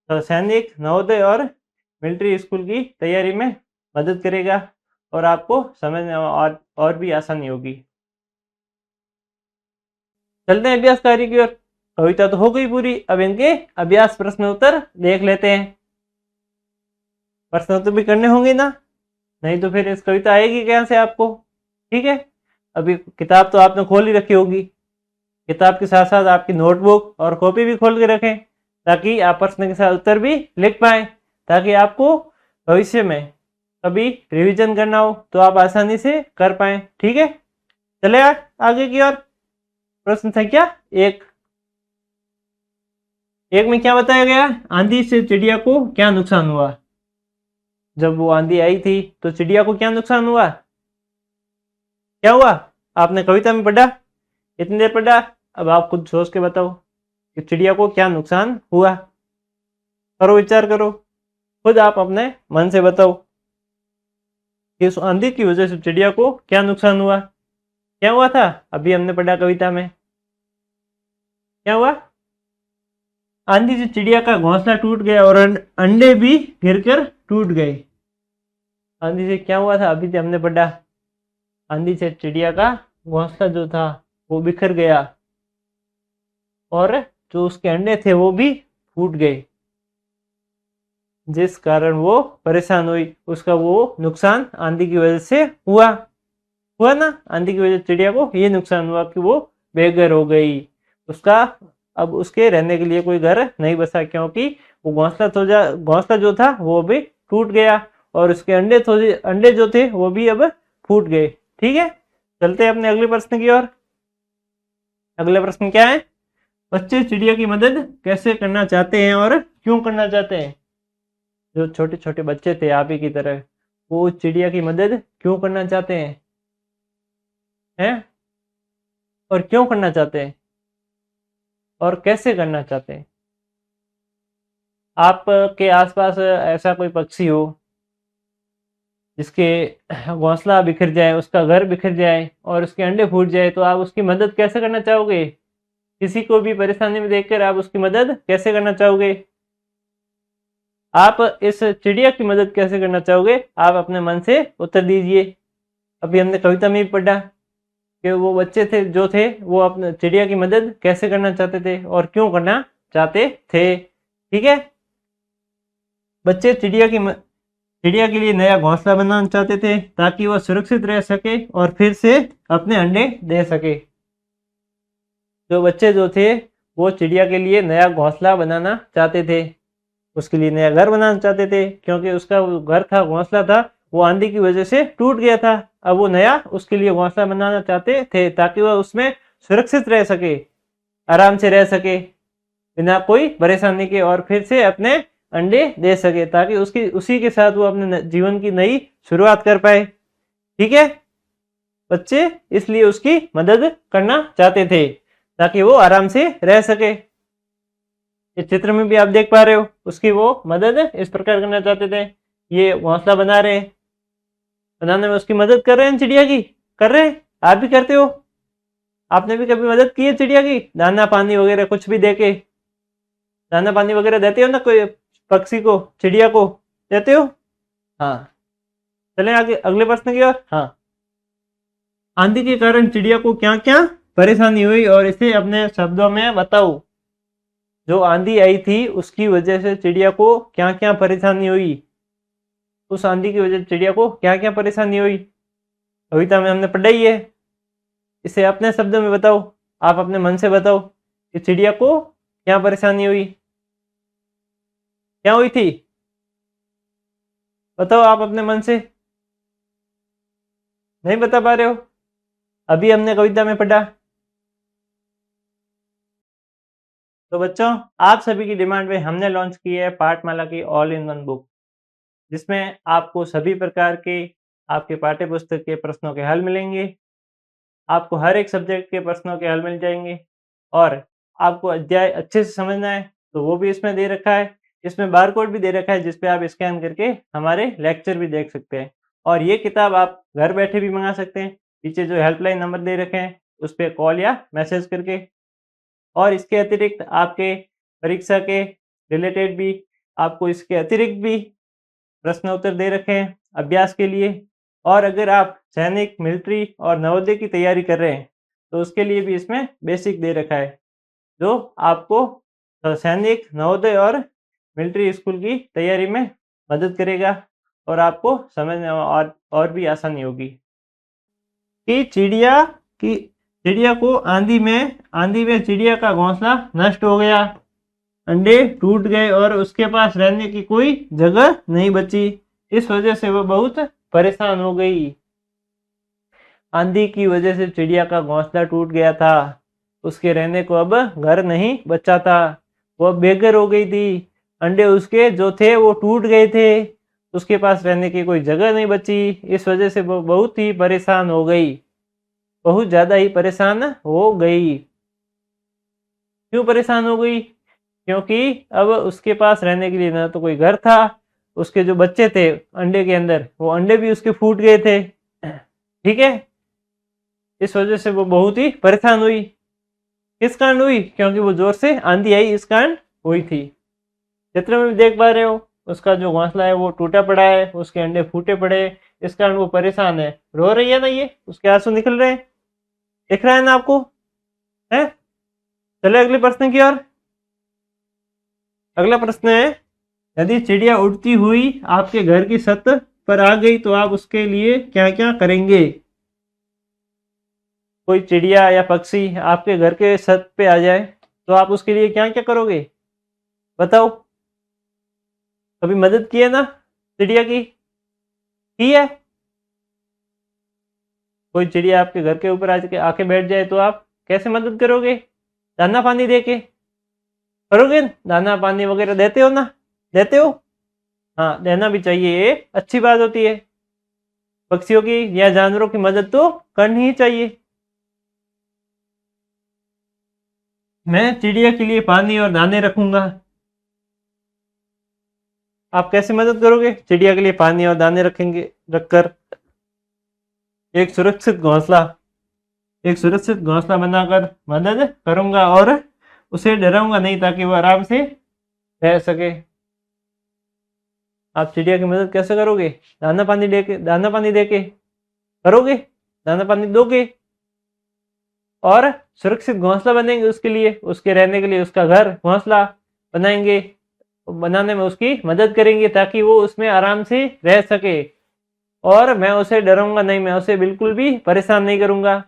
सैनिक, नवोदय और मिलिट्री स्कूल की तैयारी में मदद करेगा और आपको समझने में और भी आसानी होगी। चलते हैं अभ्यास कार्य की ओर। कविता तो हो गई पूरी, अब इनके अभ्यास प्रश्न उत्तर देख लेते हैं। प्रश्न उत्तर भी करने होंगे ना, नहीं तो फिर इस कविता आएगी कहाँ से आपको। ठीक है, अभी किताब तो आपने खोल ही रखी होगी, किताब के साथ साथ आपकी नोटबुक और कॉपी भी खोल के रखें ताकि आप प्रश्न के साथ उत्तर भी लिख पाएं, ताकि आपको भविष्य में कभी रिवीजन करना हो तो आप आसानी से कर पाएं। ठीक है, चले आगे की ओर। प्रश्न संख्या एक में क्या बताया गया, आंधी से चिड़िया को क्या नुकसान हुआ। जब वो आंधी आई थी तो चिड़िया को क्या नुकसान हुआ, क्या हुआ, आपने कविता में पढ़ा, इतनी देर पढ़ा, अब आप खुद सोच के बताओ कि चिड़िया को क्या नुकसान हुआ। करो, विचार करो, खुद आप अपने मन से बताओ कि उस आंधी की वजह से चिड़िया को क्या नुकसान हुआ। क्या हुआ था? अभी हमने पढ़ा कविता में, क्या हुआ? आंधी से चिड़िया का घोंसला टूट गया और अंडे भी गिरकर टूट गए। आंधी से क्या हुआ था? अभी तो हमने पढ़ा, आंधी से चिड़िया का घोंसला जो था वो बिखर गया और जो उसके अंडे थे वो भी फूट गए, जिस कारण वो परेशान हुई। उसका वो नुकसान आंधी की वजह से हुआ ना। आंधी की वजह से चिड़िया को ये नुकसान हुआ कि वो बेघर हो गई। उसका अब उसके रहने के लिए कोई घर नहीं बचा, क्योंकि वो घोंसला जो था वो भी टूट गया और उसके अंडे जो थे वो भी अब फूट गए। ठीक है, चलते हैं अपने अगले प्रश्न की ओर। अगला प्रश्न क्या है? बच्चे चिड़िया की मदद कैसे करना चाहते हैं और क्यों करना चाहते हैं? जो छोटे छोटे बच्चे थे आप ही की तरह, वो चिड़िया की मदद क्यों करना चाहते हैं और क्यों करना चाहते हैं और कैसे करना चाहते हैं? आपके आसपास ऐसा कोई पक्षी हो जिसके घोंसला बिखर जाए, उसका घर बिखर जाए और उसके अंडे फूट जाए, तो आप उसकी मदद कैसे करना चाहोगे? किसी को भी परेशानी में देखकर आप उसकी मदद कैसे करना चाहोगे? आप इस चिड़िया की मदद कैसे करना चाहोगे? आप अपने मन से उत्तर दीजिए। अभी हमने कविता में भी पढ़ा कि वो बच्चे थे वो अपने चिड़िया की मदद कैसे करना चाहते थे और क्यों करना चाहते थे। ठीक है, बच्चे चिड़िया के लिए नया घोंसला बनाना चाहते थे ताकि वह सुरक्षित रह सके और फिर से अपने अंडे दे सके। जो बच्चे थे वो चिड़िया के लिए नया घोंसला बनाना चाहते थे, उसके लिए नया घर बनाना चाहते थे, क्योंकि उसका घर था, घोंसला था, वो आंधी की वजह से टूट गया था। अब वो नया उसके लिए घोंसला बनाना चाहते थे ताकि वह उसमें सुरक्षित रह सके, आराम से रह सके, बिना कोई परेशानी के, और फिर से अपने अंडे दे सके, ताकि उसी के साथ वो अपने जीवन की नई शुरुआत कर पाए। ठीक है, बच्चे इसलिए उसकी मदद करना चाहते थे ताकि वो आराम से रह सके। इस चित्र में भी आप देख पा रहे हो, उसकी वो मदद इस प्रकार करना चाहते थे। ये घोंसला बना रहे हैं, बनाने में उसकी मदद कर रहे हैं चिड़िया की, कर रहे हैं, आप भी करते हो। आपने भी कभी मदद की है चिड़िया की? दाना पानी वगैरह कुछ भी देके, दाना पानी वगैरह देते हो ना कोई पक्षी को, चिड़िया को देते हो? हाँ, चलें आगे अगले प्रश्न की ओर। हाँ, आंधी के कारण चिड़िया को क्या क्या परेशानी हुई और इसे अपने शब्दों में बताओ। जो आंधी आई थी उसकी वजह से चिड़िया को क्या क्या परेशानी हुई, उस आंधी की वजह से चिड़िया को क्या क्या परेशानी हुई, कविता में हमने पढ़ा ही है। इसे अपने शब्दों में बताओ, आप अपने मन से बताओ कि चिड़िया को क्या परेशानी हुई, क्या हुई थी, बताओ आप अपने मन से। नहीं बता पा रहे हो? अभी हमने कविता में पढ़ा। तो बच्चों, आप सभी की डिमांड पे हमने लॉन्च की है पाठमाला की ऑल इन वन बुक, जिसमें आपको सभी प्रकार के आपके पाठ्य पुस्तक के प्रश्नों के हल मिलेंगे। आपको हर एक सब्जेक्ट के प्रश्नों के हल मिल जाएंगे और आपको अध्याय अच्छे से समझना है तो वो भी इसमें दे रखा है। इसमें बारकोड भी दे रखा है जिस पे आप स्कैन करके हमारे लेक्चर भी देख सकते हैं। और ये किताब आप घर बैठे भी मंगा सकते हैं, पीछे जो हेल्पलाइन नंबर दे रखे हैं उस पर कॉल या मैसेज करके। और इसके अतिरिक्त आपके परीक्षा के रिलेटेड भी आपको इसके अतिरिक्त भी प्रश्न उत्तर दे रखे हैं अभ्यास के लिए। और अगर आप सैनिक, मिलिट्री और नवोदय की तैयारी कर रहे हैं तो उसके लिए भी इसमें बेसिक दे रखा है, जो आपको सैनिक, नवोदय और मिलिट्री स्कूल की तैयारी में मदद करेगा और आपको समझने में और भी आसानी होगी। कि चिड़िया को आंधी में चिड़िया का घोंसला नष्ट हो गया, अंडे टूट गए और उसके पास रहने की कोई जगह नहीं बची। इस वजह से वह बहुत परेशान हो गई। आंधी की वजह से चिड़िया का घोंसला टूट गया था, उसके रहने को अब घर नहीं बचा था, वह बेघर हो गई थी, अंडे उसके जो थे वो टूट गए थे, उसके पास रहने की कोई जगह नहीं बची। इस वजह से वो बहुत ही परेशान हो गई, बहुत ज्यादा ही परेशान हो गई। क्यों परेशान हो गई? क्योंकि अब उसके पास रहने के लिए ना तो कोई घर था, उसके जो बच्चे थे अंडे के अंदर, वो अंडे भी उसके फूट गए थे। ठीक है, इस वजह से वो बहुत ही परेशान हुई। किस कारण हुई? क्योंकि वो जोर से आंधी आई, इस कारण हुई थी। चित्र में भी देख पा रहे हो, उसका जो घोंसला है वो टूटा पड़ा है, उसके अंडे फूटे पड़े, इस कारण वो परेशान है। रो रही है ना, ये उसके आंसू निकल रहे हैं, दिख रहा है ना आपको? है, चले अगले प्रश्न की ओर। अगला प्रश्न है, यदि चिड़िया उड़ती हुई आपके घर की छत पर आ गई तो आप उसके लिए क्या क्या करेंगे? कोई चिड़िया या पक्षी आपके घर के छत पे आ जाए तो आप उसके लिए क्या क्या करोगे? बताओ। कभी मदद की है ना चिड़िया की है? कोई चिड़िया आपके घर के ऊपर आके बैठ जाए तो आप कैसे मदद करोगे? दाना पानी दे के करोगे? दाना पानी वगैरह देते हो ना? देते हो? हाँ, देना भी चाहिए, ये अच्छी बात होती है। पक्षियों की या जानवरों की मदद तो करनी ही चाहिए। मैं चिड़िया के लिए पानी और दाने रखूंगा। आप कैसे मदद करोगे चिड़िया के लिए पानी और दाने रखकर? एक सुरक्षित घोंसला बनाकर मदद करूंगा और उसे डराऊंगा नहीं, ताकि वो आराम से रह सके। आप चिड़िया की मदद कैसे करोगे? दाना पानी देके करोगे? दाना पानी दोगे और सुरक्षित घोंसला बनेंगे उसके लिए, उसके रहने के लिए उसका घर घोंसला बनाएंगे, बनाने में उसकी मदद करेंगे ताकि वो उसमें आराम से रह सके। और मैं उसे डराऊंगा नहीं, मैं उसे बिल्कुल भी परेशान नहीं करूंगा।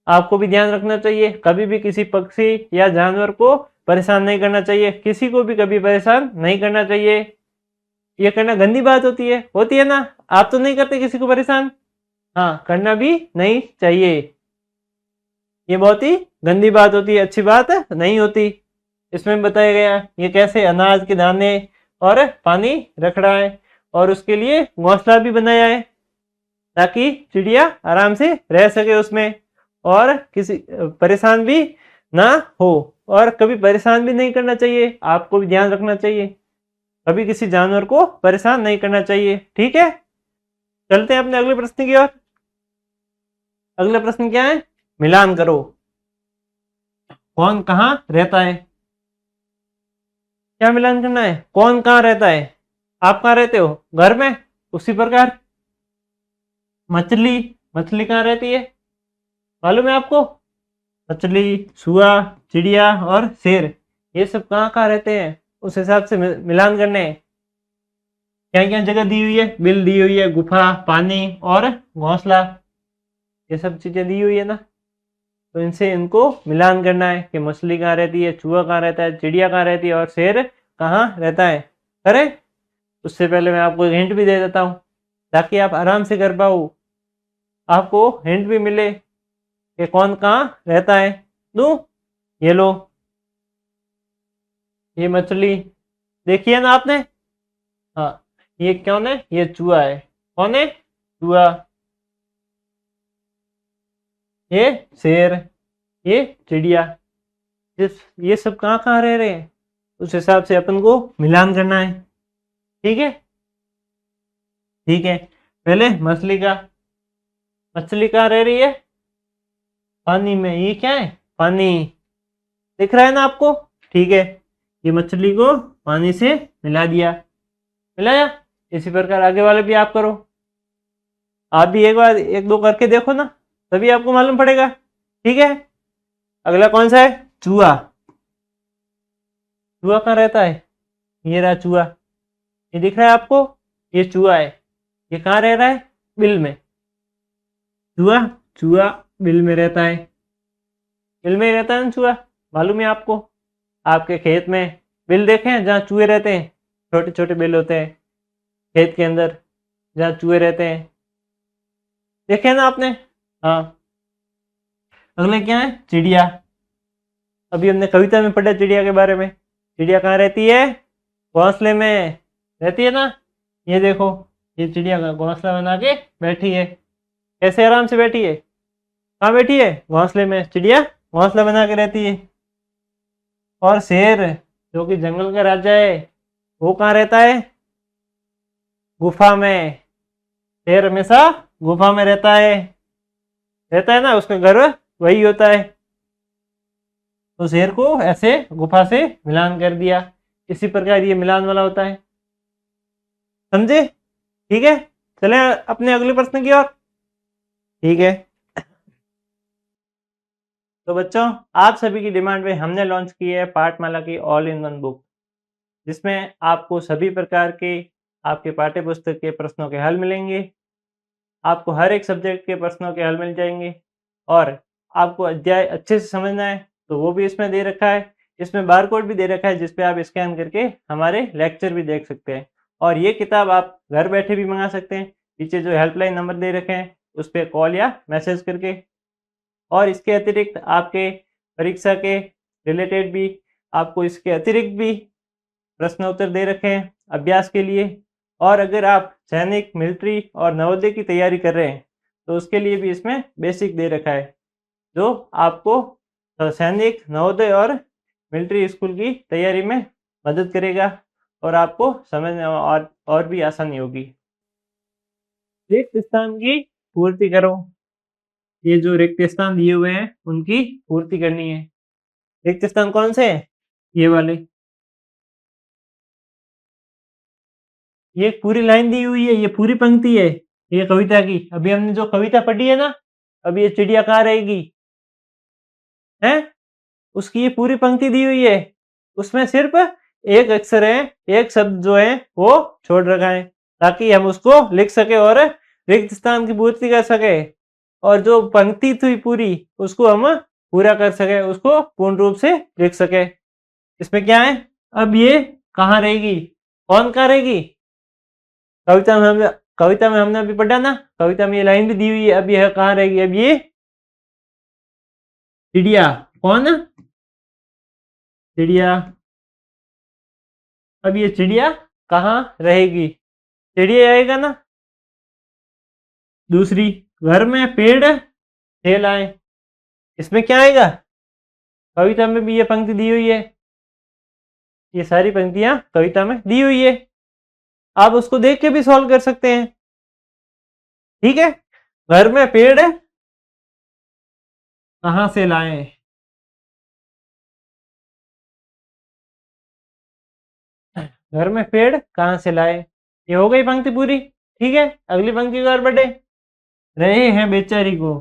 आपको भी ध्यान रखना चाहिए, कभी भी किसी पक्षी या जानवर को परेशान नहीं करना चाहिए, किसी को भी कभी परेशान नहीं करना चाहिए। ये करना गंदी बात होती है ना? आप तो नहीं करते किसी को परेशान? हाँ, करना भी नहीं चाहिए, ये बहुत ही गंदी बात होती है, अच्छी बात नहीं होती। इसमें बताया गया ये कैसे अनाज के दाने और पानी रख रहा है और उसके लिए घोंसला भी बनाया है ताकि चिड़िया आराम से रह सके उसमें और किसी परेशान भी ना हो। और कभी परेशान भी नहीं करना चाहिए, आपको भी ध्यान रखना चाहिए, कभी किसी जानवर को परेशान नहीं करना चाहिए। ठीक है, चलते हैं अपने अगले प्रश्न की ओर। अगला प्रश्न क्या है? मिलान करो। कौन कहाँ रहता है? क्या मिलान करना है? कौन कहाँ रहता है? आप कहाँ रहते हो? घर में। उसी प्रकार मछली मछली कहाँ रहती है? मालूम है आपको? मछली, सुआ, चिड़िया और शेर, ये सब कहाँ कहाँ रहते हैं, उस हिसाब से मिलान करने हैं। क्या क्या जगह दी हुई है? बिल दी हुई है, गुफा, पानी और घोंसला, ये सब चीजें दी हुई है ना, तो इनसे इनको मिलान करना है कि मछली कहाँ रहती है, चूहा कहाँ रहता है, चिड़िया कहाँ रहती है और शेर कहाँ रहता है। करें? उससे पहले मैं आपको एक हिंट भी दे देता हूँ ताकि आप आराम से कर पाओ, आपको हिंट भी मिले कि कौन कहाँ रहता है। दूं? ये लो, ये मछली देखिए ना आपने। हाँ, ये कौन है? ये चूहा है। कौन है? चूहा। ये शेर, ये चिड़िया, ये सब कहाँ कहाँ रह रहे हैं, उस हिसाब से अपन को मिलान करना है। ठीक है, ठीक है। पहले मछली कहाँ रह रही है? पानी में। ये क्या है? पानी, दिख रहा है ना आपको? ठीक है, ये मछली को पानी से मिला दिया, मिलाया। इसी प्रकार आगे वाले भी आप करो, आप भी एक बार एक दो करके देखो ना, तभी आपको मालूम पड़ेगा। ठीक है, अगला कौन सा है? चूहा। चूहा कहाँ रहता है? ये रहा चूहा, ये दिख रहा है आपको? ये चूहा है, ये कहाँ रह रहा है? बिल में। चूहा चूहा बिल में रहता है, बिल में ही रहता है ना चूहा, मालूम है आपको? आपके खेत में बिल देखे हैं जहाँ चूहे रहते हैं? छोटे छोटे बिल होते हैं खेत के अंदर जहाँ चूहे रहते हैं, देखे ना आपने? हाँ। अगले क्या है? चिड़िया। अभी हमने कविता में पढ़ा चिड़िया के बारे में। चिड़िया कहाँ रहती है? घोंसले में रहती है ना। ये देखो, ये चिड़िया का घोंसला बना के बैठी है, कैसे आराम से बैठी है। कहाँ बैठी है? घोंसले में। चिड़िया घोंसला बना के रहती है। और शेर जो कि जंगल का राजा है, वो कहाँ रहता है? गुफा में। शेर हमेशा गुफा में रहता है ना, उसका घर वही होता है। तो शेर को ऐसे गुफा से मिलान कर दिया। इसी प्रकार ये मिलान वाला होता है। समझे? ठीक है, चले अपने अगले प्रश्न की ओर। ठीक है, तो बच्चों, आप सभी की डिमांड पे हमने लॉन्च की है पाठमाला की ऑल इन वन बुक, जिसमें आपको सभी प्रकार के आपके पाठ्य पुस्तक के प्रश्नों के हल मिलेंगे। आपको हर एक सब्जेक्ट के प्रश्नों के हल मिल जाएंगे। और आपको अध्याय अच्छे से समझना है तो वो भी इसमें दे रखा है। इसमें बारकोड भी दे रखा है जिस पे आप स्कैन करके हमारे लेक्चर भी देख सकते हैं। और ये किताब आप घर बैठे भी मंगा सकते हैं। पीछे जो हेल्पलाइन नंबर दे रखे हैं उस पर कॉल या मैसेज करके। और इसके अतिरिक्त आपके परीक्षा के रिलेटेड भी आपको इसके अतिरिक्त भी प्रश्न उत्तर दे रखे हैं अभ्यास के लिए। और अगर आप सैनिक, मिलिट्री और नवोदय की तैयारी कर रहे हैं तो उसके लिए भी इसमें बेसिक दे रखा है, जो आपको सैनिक, नवोदय और मिलिट्री स्कूल की तैयारी में मदद करेगा और आपको समझने और भी आसानी होगी। रिक्त स्थान की पूर्ति करो। ये जो रिक्त स्थान दिए हुए हैं उनकी पूर्ति करनी है। रिक्त स्थान कौन से हैं? ये वाले। ये पूरी लाइन दी हुई है, ये पूरी पंक्ति है, ये कविता की। अभी हमने जो कविता पढ़ी है ना, अभी ये चिड़िया कहाँ रहेगी है, उसकी ये पूरी पंक्ति दी हुई है। उसमें सिर्फ एक अक्षर है, एक शब्द जो है वो छोड़ रखा है, ताकि हम उसको लिख सके और रिक्त स्थान की पूर्ति कर सके। और जो पंक्ति थी पूरी उसको हम पूरा कर सके, उसको पूर्ण रूप से लिख सके। इसमें क्या है, अब ये कहाँ रहेगी, कौन कहाँ रहेगी? कविता में हमने अभी पढ़ा ना, कविता में ये लाइन भी दी हुई है। अब यह कहाँ रहेगी? अब ये चिड़िया। कौन? चिड़िया। अब ये चिड़िया कहाँ रहेगी? चिड़िया आएगा ना। दूसरी, घर में पेड़ खेल आए। इसमें क्या आएगा? कविता में भी ये पंक्ति दी हुई है, ये सारी पंक्तियां कविता में दी हुई है। आप उसको देख के भी सॉल्व कर सकते हैं। ठीक है, घर में पेड़ कहाँ से लाएं? घर में पेड़ कहाँ से लाए? ये हो गई पंक्ति पूरी। ठीक है, अगली पंक्ति की ओर बढ़े। रहे हैं बेचारी को,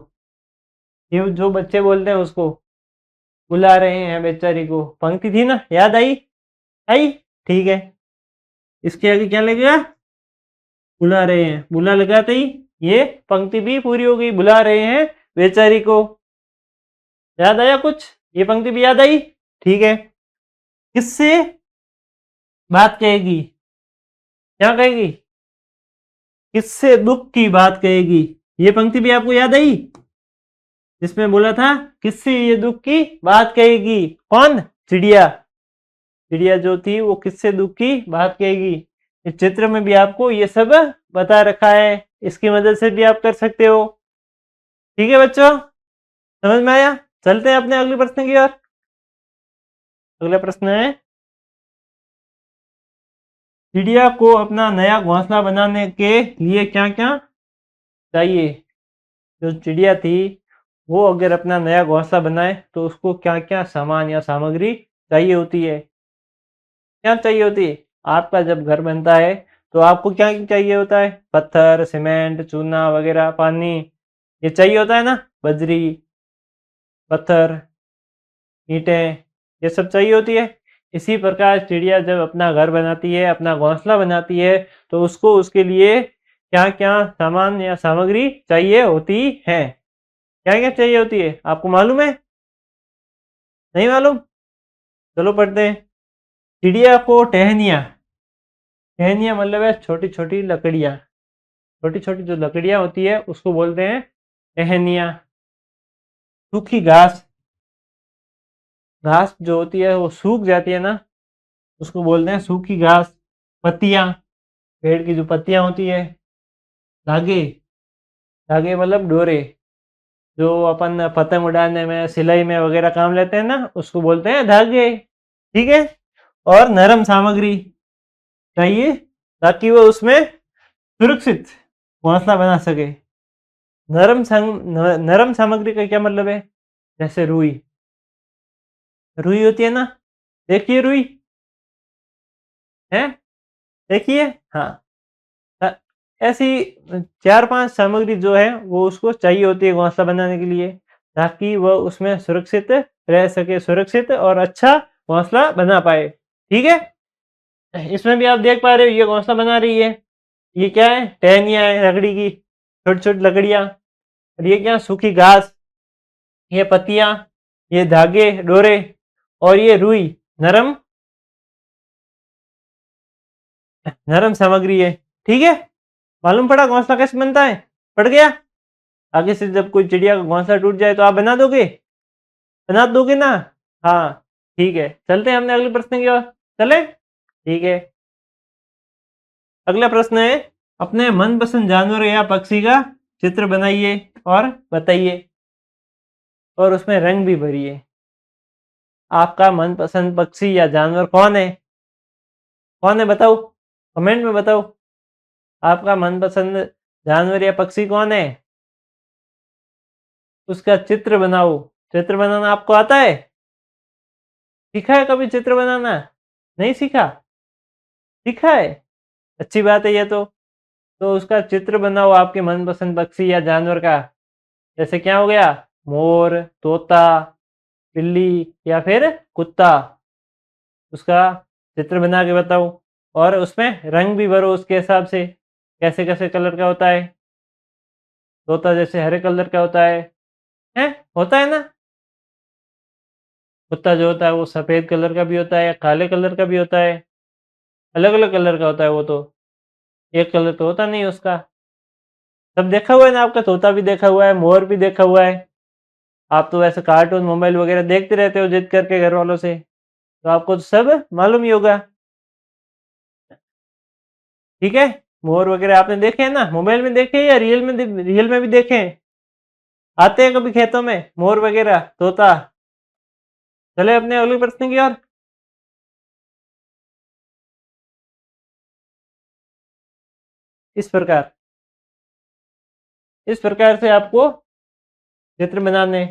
ये जो बच्चे बोलते हैं उसको बुला रहे हैं बेचारी को। पंक्ति थी ना, याद आई? आई? ठीक है, इसके आगे क्या लगेगा? बुला रहे हैं। बुला लगाते ही ये पंक्ति भी पूरी हो गई। बुला रहे हैं बेचारी को। याद आया कुछ? ये पंक्ति भी याद आई? ठीक है, किससे बात कहेगी? क्या कहेगी? किससे दुख की बात कहेगी? ये पंक्ति भी आपको याद आई, जिसमें बोला था किससे ये दुख की बात कहेगी? कौन? चिड़िया। चिड़िया जो थी वो किससे दुख की बात कहेगी। इस चित्र में भी आपको ये सब बता रखा है, इसकी मदद से भी आप कर सकते हो। ठीक है बच्चों, समझ में आया? चलते हैं अपने अगले प्रश्न की ओर। अगला प्रश्न है, चिड़िया को अपना नया घोंसला बनाने के लिए क्या क्या चाहिए? जो चिड़िया थी वो अगर अपना नया घोंसला बनाए तो उसको क्या क्या सामान या सामग्री चाहिए होती है? क्या चाहिए होती है? आपका जब घर बनता है तो आपको क्या चाहिए होता है? पत्थर, सीमेंट, चूना वगैरह, पानी, ये चाहिए होता है ना। बजरी, पत्थर, ईंटें, ये सब चाहिए होती है। इसी प्रकार चिड़िया जब अपना घर बनाती है, अपना घोंसला बनाती है, तो उसको उसके लिए क्या क्या सामान या सामग्री चाहिए होती है? क्या क्या चाहिए होती है? आपको मालूम है? नहीं मालूम? चलो पढ़ते हैं। चिड़िया को टहनिया, टहनिया मतलब है छोटी छोटी लकड़ियाँ। छोटी छोटी जो लकड़ियाँ होती है उसको बोलते हैं टहनिया। सूखी घास, घास जो होती है वो सूख जाती है ना, उसको बोलते हैं सूखी घास। पत्तियाँ, पेड़ की जो पत्तियाँ होती है। धागे, धागे मतलब डोरे, जो अपन पतंग उड़ाने में, सिलाई में वगैरह काम लेते हैं ना, उसको बोलते हैं धागे। ठीक है, और नरम सामग्री चाहिए ताकि वो उसमें सुरक्षित घोंसला बना सके। नरम सामग्री का क्या मतलब है? जैसे रुई, रुई होती है ना, देखिए रुई है, देखिए, हाँ। अ, ऐसी 4-5 सामग्री जो है वो उसको चाहिए होती है घोंसला बनाने के लिए, ताकि वह उसमें सुरक्षित रह सके, सुरक्षित और अच्छा घोंसला बना पाए। ठीक है? इसमें भी आप देख पा रहे हो ये घोंसला बना रही है। ये क्या है? टहनियाँ हैं लकड़ी की, छोटी-छोटी लकड़ियाँ, और ये क्या? सूखी घास, ये पत्तियाँ, ये धागे, डोरे, और ये रुई, नरम नरम सामग्री है। ठीक है? मालूम पड़ा घोंसला कैसे बनता है? पड़ गया? आगे से जब कोई चिड़िया का घोंसला टूट जाए तो आप बना दोगे? बना दोगे ना? हाँ, ठीक है। चलते हैं अपने अगले प्रश्न की ओर। चलें? ठीक है। अगला प्रश्न है, अपने मनपसंद जानवर या पक्षी का चित्र बनाइए और बताइए, और उसमें रंग भी भरिए। आपका मनपसंद पक्षी या जानवर कौन है? कौन है बताओ? कमेंट में बताओ। आपका मनपसंद जानवर या पक्षी कौन है? उसका चित्र बनाओ। चित्र बनाना आपको आता है? सीखा है कभी चित्र बनाना? नहीं सीखा? सीखा है? अच्छी बात है ये तो। तो उसका चित्र बनाओ आपके मनपसंद पक्षी या जानवर का। जैसे क्या हो गया? मोर, तोता, बिल्ली या फिर कुत्ता। उसका चित्र बना के बताओ, और उसमें रंग भी भरो उसके हिसाब से, कैसे-कैसे कलर का होता है। तोता जैसे हरे कलर का होता है, हैं? होता है ना? कुत्ता जो होता है वो सफ़ेद कलर का भी होता है, काले कलर का भी होता है, अलग-अलग कलर का होता है वो तो, एक कलर तो होता नहीं उसका। सब देखा हुआ है ना आपका? तोता भी देखा हुआ है, मोर भी देखा हुआ है। आप तो वैसे कार्टून, मोबाइल वगैरह देखते रहते हो जिद करके घर वालों से, तो आपको तो सब मालूम ही होगा। ठीक है? मोर वगैरह आपने देखे हैं ना? मोबाइल में देखे या रियल में भी देखे हैं? आते हैं कभी खेतों में मोर वगैरह, तोता? चले अपने अगले प्रश्न की ओर। इस प्रकार इस प्रकार से आपको चित्र बनाने,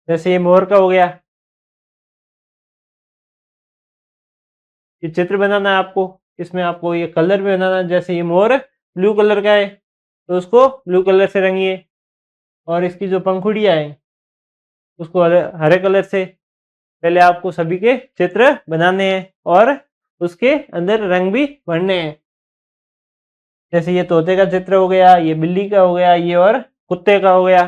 जैसे ये मोर का हो गया, ये चित्र बनाना है आपको। इसमें आपको ये कलर भी बनाना है, जैसे ये मोर ब्लू कलर का है तो उसको ब्लू कलर से रंगिए, और इसकी जो पंखुड़ियाँ हैं उसको हरे हरे कलर से। पहले आपको सभी के चित्र बनाने हैं और उसके अंदर रंग भी भरने हैं। जैसे ये तोते का चित्र हो गया, ये बिल्ली का हो गया, ये और कुत्ते का हो गया।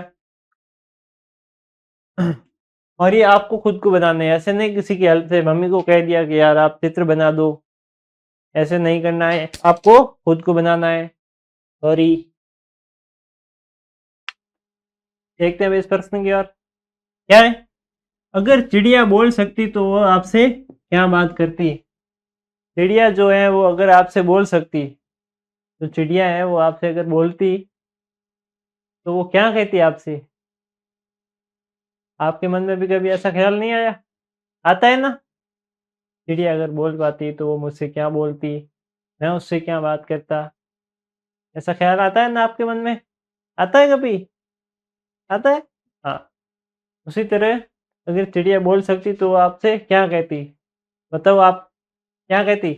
और ये आपको खुद को बनाने हैं, ऐसे नहीं किसी की हेल्प से मम्मी को कह दिया कि यार आप चित्र बना दो। ऐसे नहीं करना है, आपको खुद को बनाना है। सॉरी। देखते हैं अब इस प्रश्न की ओर। क्या है? अगर चिड़िया बोल सकती तो वो आपसे क्या बात करती? चिड़िया जो है वो अगर आपसे बोल सकती, जो चिड़िया है वो आपसे अगर बोलती तो वो क्या कहती आपसे? आपके मन में भी कभी ऐसा ख्याल नहीं आया? आता है ना? चिड़िया अगर बोल पाती तो वो मुझसे क्या बोलती? मैं उससे क्या बात करता? ऐसा ख्याल आता है ना आपके मन में? आता है कभी? आता है? हाँ। उसी तरह अगर चिड़िया बोल सकती तो वो आपसे क्या कहती? बताओ आप, क्या कहती?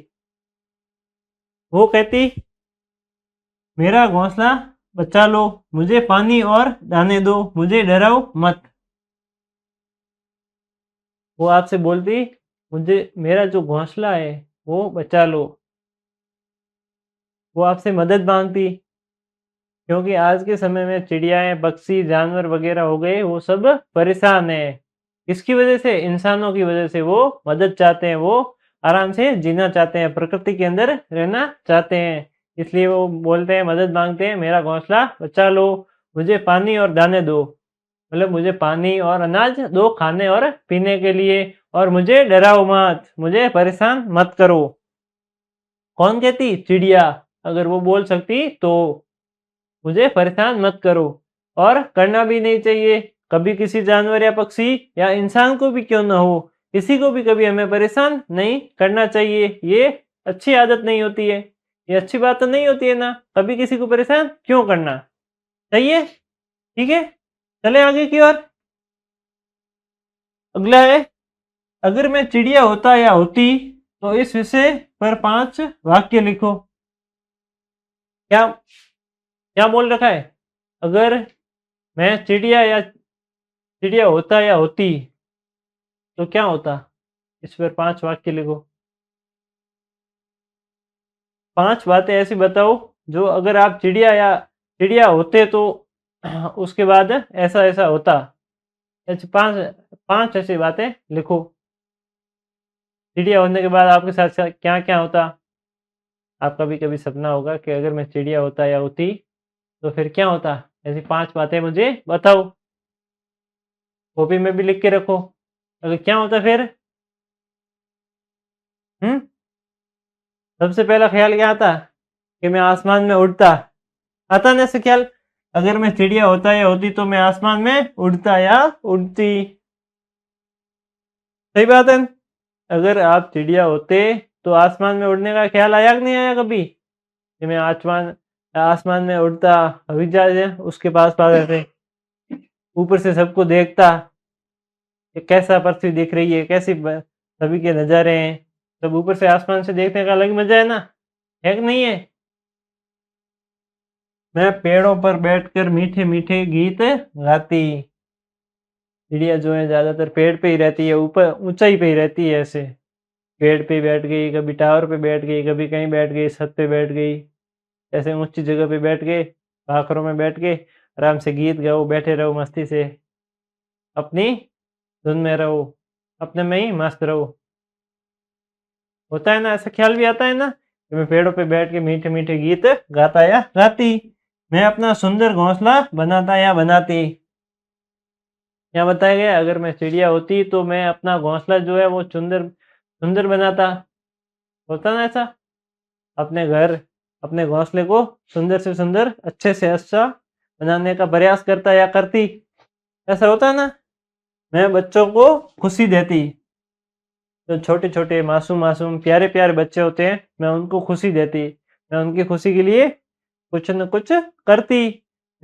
वो कहती, मेरा घोंसला बचा लो, मुझे पानी और दाने दो, मुझे डराओ मत। वो आपसे बोलती, मुझे मेरा जो घोंसला है वो बचा लो। वो आपसे मदद मांगती, क्योंकि आज के समय में चिड़ियाएँ, पक्षी, जानवर वगैरह हो गए, वो सब परेशान हैं। किसकी वजह से? इंसानों की वजह से। वो मदद चाहते हैं, वो आराम से जीना चाहते हैं, प्रकृति के अंदर रहना चाहते हैं। इसलिए वो बोलते हैं, मदद मांगते हैं, मेरा घोंसला बचा लो, मुझे पानी और दाने दो। मतलब मुझे पानी और अनाज दो खाने और पीने के लिए, और मुझे डराओ मत, मुझे परेशान मत करो। कौन कहती? चिड़िया। अगर वो बोल सकती तो मुझे परेशान मत करो, और करना भी नहीं चाहिए। कभी किसी जानवर या पक्षी या इंसान को भी क्यों ना हो, किसी को भी कभी हमें परेशान नहीं करना चाहिए। ये अच्छी आदत नहीं होती है, ये अच्छी बात तो नहीं होती है ना, कभी किसी को परेशान क्यों करना। सही है, ठीक है, चले आगे की ओर। अगला है, अगर मैं चिड़िया होता या होती तो इस विषय पर 5 वाक्य लिखो। क्या क्या बोल रखा है? अगर मैं चिड़िया होता या होती तो क्या होता, इस पर 5 वाक्य लिखो। 5 बातें ऐसी बताओ जो अगर आप चिड़िया होते तो उसके बाद ऐसा ऐसा होता। ऐसी 5 ऐसी बातें लिखो। चिड़िया होने के बाद आपके साथ क्या क्या होता। आपका भी कभी सपना होगा कि अगर मैं चिड़िया होता या होती तो फिर क्या होता। ऐसी 5 बातें मुझे बताओ, कॉपी में भी लिख के रखो। अगर क्या होता फिर हम्म सबसे पहला ख्याल क्या आता कि मैं आसमान में उड़ता। आता ना ऐसे ख्याल, अगर मैं चिड़िया होता या होती तो मैं आसमान में उड़ता या उड़ती। सही बात है। अगर आप चिड़िया होते तो आसमान में उड़ने का ख्याल आया कि नहीं आया कभी कि मैं आसमान आसमान में उड़ता, हवाई जहाज है उसके पास पास ऐसे ऊपर से सबको देखता कि कैसा पृथ्वी दिख रही है, कैसी सभी के नज़ारे हैं। सब ऊपर से आसमान से देखने का अलग मजा है ना, है कि नहीं है। मैं पेड़ों पर बैठकर मीठे मीठे गीत गाती। चिड़िया जो है ज्यादातर पेड़ पे ही रहती है, ऊपर ऊंचाई पे ही रहती है। ऐसे पेड़ पे बैठ गई, कभी टावर पे बैठ गई, कभी कहीं बैठ गई, छत पे बैठ गई, ऐसे ऊंची जगह पे बैठ गए, भाखरों में बैठ के आराम से गीत गाओ, बैठे रहो मस्ती से, अपनी धुन में रहो, अपने में ही मस्त रहो। होता है ना, ऐसा ख्याल भी आता है ना कि मैं पेड़ों पे बैठ के मीठे मीठे गीत गाता या गाती। मैं अपना सुंदर घोंसला बनाता या बनाती। यहाँ बताया गया अगर मैं चिड़िया होती तो मैं अपना घोंसला जो है वो सुंदर सुंदर बनाता। होता ना ऐसा, अपने घर अपने घोंसले को सुंदर से सुंदर, अच्छे से अच्छा बनाने का प्रयास करता या करती। ऐसा होता है ना। मैं बच्चों को खुशी देती। जो छोटे छोटे मासूम मासूम प्यारे प्यारे बच्चे होते हैं मैं उनको खुशी देती। मैं उनकी खुशी के लिए कुछ न कुछ करती,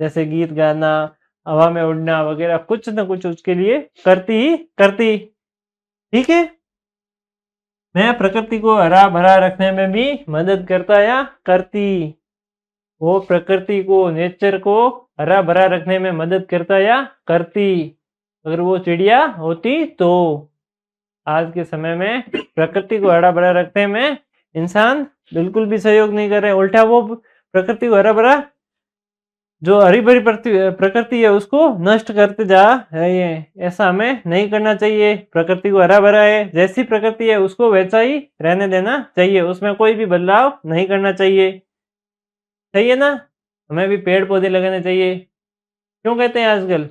जैसे गीत गाना, हवा में उड़ना वगैरह, कुछ न कुछ उसके लिए करती ही करती। ठीक है। मैं प्रकृति को हरा भरा रखने में भी मदद करता या करती। वो प्रकृति को, नेचर को हरा भरा रखने में मदद करता या करती। अगर वो चिड़िया होती तो आज के समय में प्रकृति को हरा भरा रखने में इंसान बिल्कुल भी सहयोग नहीं कर रहे, उल्टा वो प्रकृति को हरा भरा, जो हरी भरी प्रकृति है उसको नष्ट करते जा रहे हैं। ऐसा हमें नहीं करना चाहिए। प्रकृति को हरा भरा है, जैसी प्रकृति है उसको वैसा ही रहने देना चाहिए, उसमें कोई भी बदलाव नहीं करना चाहिए। सही है ना। हमें भी पेड़ पौधे लगाने चाहिए। क्यों कहते हैं आजकल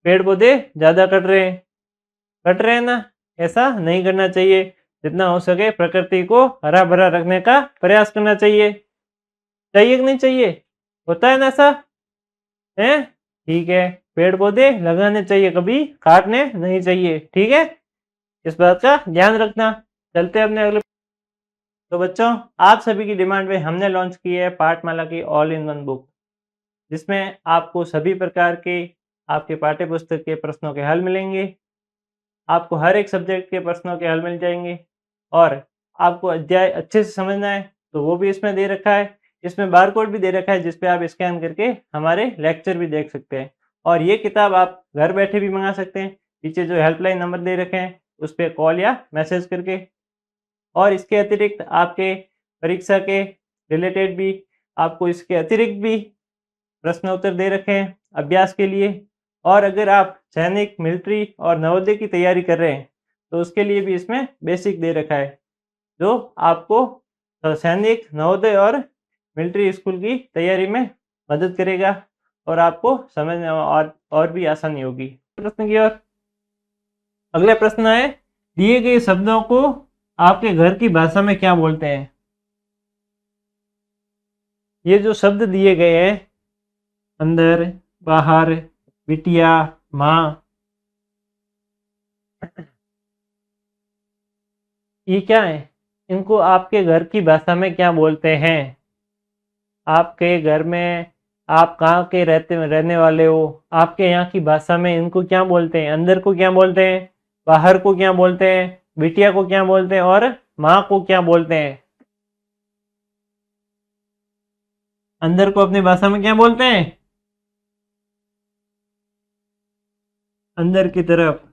पेड़ पौधे ज्यादा कट रहे हैं ना, ऐसा नहीं करना चाहिए। जितना हो सके प्रकृति को हरा भरा रखने का प्रयास करना चाहिए। चाहिए कि नहीं चाहिए? होता है ना ऐसा है। ठीक है, पेड़ पौधे लगाने चाहिए, कभी काटने नहीं चाहिए। ठीक है, इस बात का ध्यान रखना। चलते हैं अपने अगले। तो बच्चों, आप सभी की डिमांड पे हमने लॉन्च की है पाठमाला की ऑल इन वन बुक, जिसमें आपको सभी प्रकार के आपके पाठ्य पुस्तक के प्रश्नों के हल मिलेंगे। आपको हर एक सब्जेक्ट के प्रश्नों के हल मिल जाएंगे, और आपको अध्याय अच्छे से समझना है तो वो भी इसमें दे रखा है। इसमें बारकोड भी दे रखा है जिस पे आप स्कैन करके हमारे लेक्चर भी देख सकते हैं। और ये किताब आप घर बैठे भी मंगा सकते हैं, पीछे जो हेल्पलाइन नंबर दे रखे हैं उस पर कॉल या मैसेज करके। और इसके अतिरिक्त आपके परीक्षा के रिलेटेड भी आपको इसके अतिरिक्त भी प्रश्न उत्तर दे रखे हैं अभ्यास के लिए। और अगर आप सैनिक, मिलिट्री और नवोदय की तैयारी कर रहे हैं तो उसके लिए भी इसमें बेसिक दे रखा है, जो आपको सैनिक, नवोदय और मिलिट्री स्कूल की तैयारी में मदद करेगा और आपको समझने में और भी आसानी होगी। प्रश्न की ओर। अगला प्रश्न है, दिए गए शब्दों को आपके घर की भाषा में क्या बोलते हैं? ये जो शब्द दिए गए हैं, अंदर, बाहर, बिटिया, माँ, ये क्या है? इनको आपके घर की भाषा में क्या बोलते हैं? आपके घर में आप कहाँ के रहने वाले हो, आपके यहाँ की भाषा में इनको क्या बोलते हैं? अंदर को क्या बोलते हैं, बाहर को क्या बोलते हैं, बिटिया को क्या बोलते हैं और माँ को क्या बोलते हैं? अंदर को अपनी भाषा में क्या बोलते हैं? अंदर की तरफ।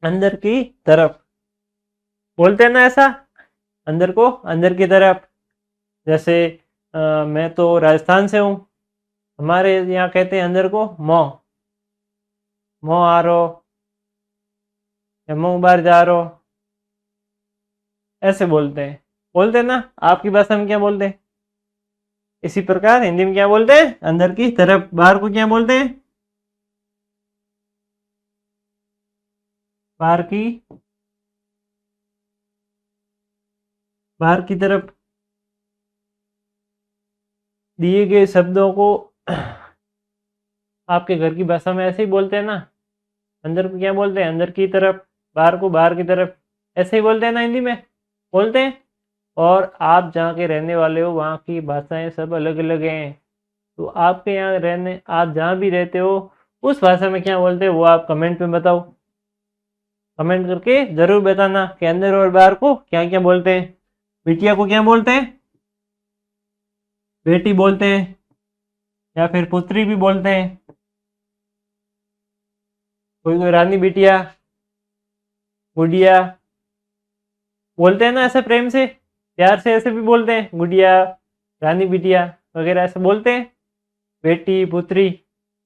अंदर की तरफ बोलते हैं ना ऐसा, अंदर को अंदर की तरफ। जैसे मैं तो राजस्थान से हूँ, हमारे यहाँ कहते हैं अंदर को मो, मो आ रो या मुंह बाहर जा रो, ऐसे बोलते हैं ना। आपकी भाषा में क्या बोलते हैं? इसी प्रकार हिंदी में क्या बोलते हैं? अंदर की तरफ। बाहर को क्या बोलते हैं? बाहर की, बाहर की तरफ। दिए गए शब्दों को आपके घर की भाषा में ऐसे ही बोलते हैं ना। अंदर को क्या बोलते हैं? अंदर की तरफ। बाहर को बाहर की तरफ। ऐसे ही बोलते हैं ना, हिंदी में बोलते हैं। और आप जहाँ के रहने वाले हो वहाँ की भाषाएं सब अलग अलग हैं। तो आपके यहाँ रहने, आप जहाँ भी रहते हो उस भाषा में क्या बोलते हो वो आप कमेंट में बताओ। कमेंट करके जरूर बताना कि अंदर और बाहर को क्या क्या बोलते हैं। बिटिया को क्या बोलते हैं? बेटी बोलते हैं, या फिर पुत्री भी बोलते हैं। कोई कोई रानी बिटिया, गुड़िया बोलते हैं ना, ऐसे प्रेम से प्यार से ऐसे भी बोलते हैं, गुड़िया, रानी बिटिया वगैरह ऐसे बोलते हैं। बेटी, पुत्री,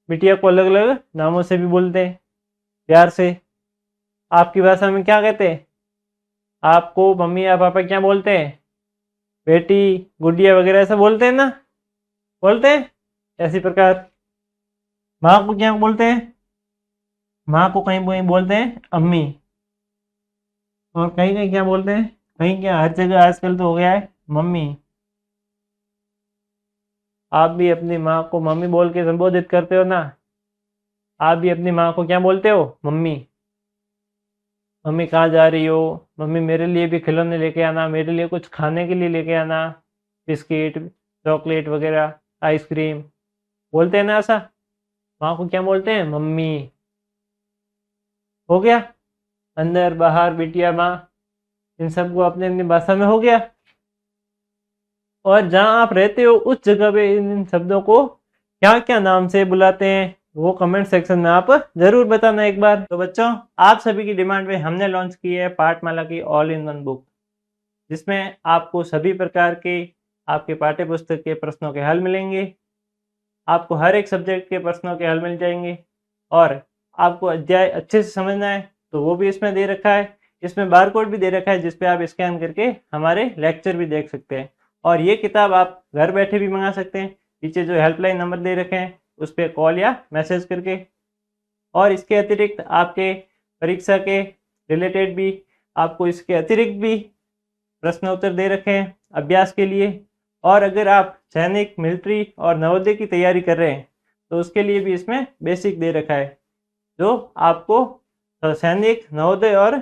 बिटिया को अलग अलग नामों से भी बोलते हैं प्यार से। आपकी भाषा में क्या कहते हैं? आपको मम्मी या पापा क्या बोलते हैं? बेटी, गुड़िया वगैरह ऐसे बोलते हैं ना, बोलते हैं। ऐसी प्रकार माँ को क्या बोलते हैं? माँ को कहीं कहीं बोलते हैं अम्मी, और कहीं कहीं क्या बोलते हैं? कहीं क्या, हर जगह आजकल तो हो गया है मम्मी। आप भी अपनी माँ को मम्मी बोल के संबोधित करते हो ना। आप भी अपनी माँ को क्या बोलते हो? मम्मी। मम्मी कहाँ जा रही हो? मम्मी मेरे लिए भी खिलौने लेके आना, मेरे लिए कुछ खाने के लिए लेके आना, बिस्किट, चॉकलेट वगैरह, आइसक्रीम। बोलते हैं ना ऐसा। माँ को क्या बोलते हैं? मम्मी। हो गया। अंदर बाहर बिटिया माँ, इन सबको अपने अपनी भाषा में हो गया। और जहाँ आप रहते हो उस जगह पे इन शब्दों को क्या क्या नाम से बुलाते हैं वो कमेंट सेक्शन में आप जरूर बताना एक बार। तो बच्चों, आप सभी की डिमांड पे हमने लॉन्च की है पाठमाला की ऑल इन वन बुक, जिसमें आपको सभी प्रकार के आपके पाठ्य पुस्तक के प्रश्नों के हल मिलेंगे। आपको हर एक सब्जेक्ट के प्रश्नों के हल मिल जाएंगे। और आपको अध्याय अच्छे से समझना है तो वो भी इसमें दे रखा है। इसमें बारकोड भी दे रखा है जिसपे आप स्कैन करके हमारे लेक्चर भी देख सकते हैं। और ये किताब आप घर बैठे भी मंगा सकते हैं, पीछे जो हेल्पलाइन नंबर दे रखे हैं उस पर कॉल या मैसेज करके। और इसके अतिरिक्त आपके परीक्षा के रिलेटेड भी आपको इसके अतिरिक्त भी प्रश्न उत्तर दे रखे हैं अभ्यास के लिए। और अगर आप सैनिक, मिलिट्री और नवोदय की तैयारी कर रहे हैं तो उसके लिए भी इसमें बेसिक दे रखा है, जो आपको सैनिक, नवोदय और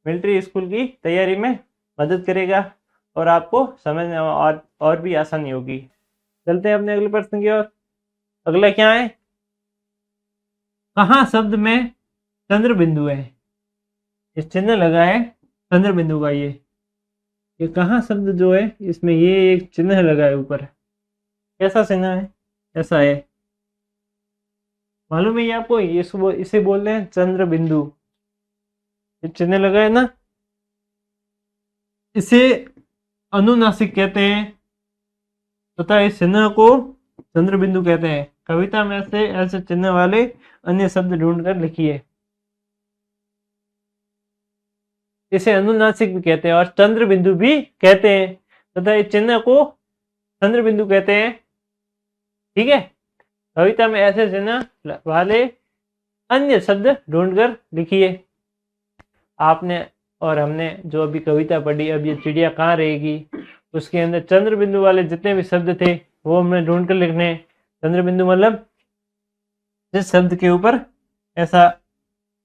मिलिट्री स्कूल की तैयारी में मदद करेगा और आपको समझने और भी आसानी होगी। चलते हैं अपने अगले प्रश्न की ओर। अगला क्या है? कहाँ शब्द में चंद्र बिंदु है? इस चिन्ह लगा है चंद्र बिंदु का। ये कहाँ शब्द जो है इसमें ये एक चिन्ह लगा है ऊपर। कैसा चिन्ह है? ऐसा है, मालूम है ये आपको? ये इसे बोलते हैं चंद्र बिंदु। ये चिन्ह लगा है ना, इसे अनुनासिक कहते हैं तथा इस चिन्ह को चंद्र बिंदु कहते हैं। कविता में से ऐसे चिन्ह वाले अन्य शब्द ढूंढकर लिखिए। इसे अनुनासिक भी कहते हैं और चंद्र बिंदु भी कहते हैं तथा इस चिन्ह को चंद्र बिंदु कहते हैं। ठीक है, कविता में ऐसे चिन्ह वाले अन्य शब्द ढूंढकर लिखिए। आपने और हमने जो अभी कविता पढ़ी, अब ये चिड़िया कहाँ रहेगी, उसके अंदर चंद्र बिंदु वाले जितने भी शब्द थे वो हमने ढूंढ कर लिखने हैं। चंद्र बिंदु मतलब जिस शब्द के ऊपर ऐसा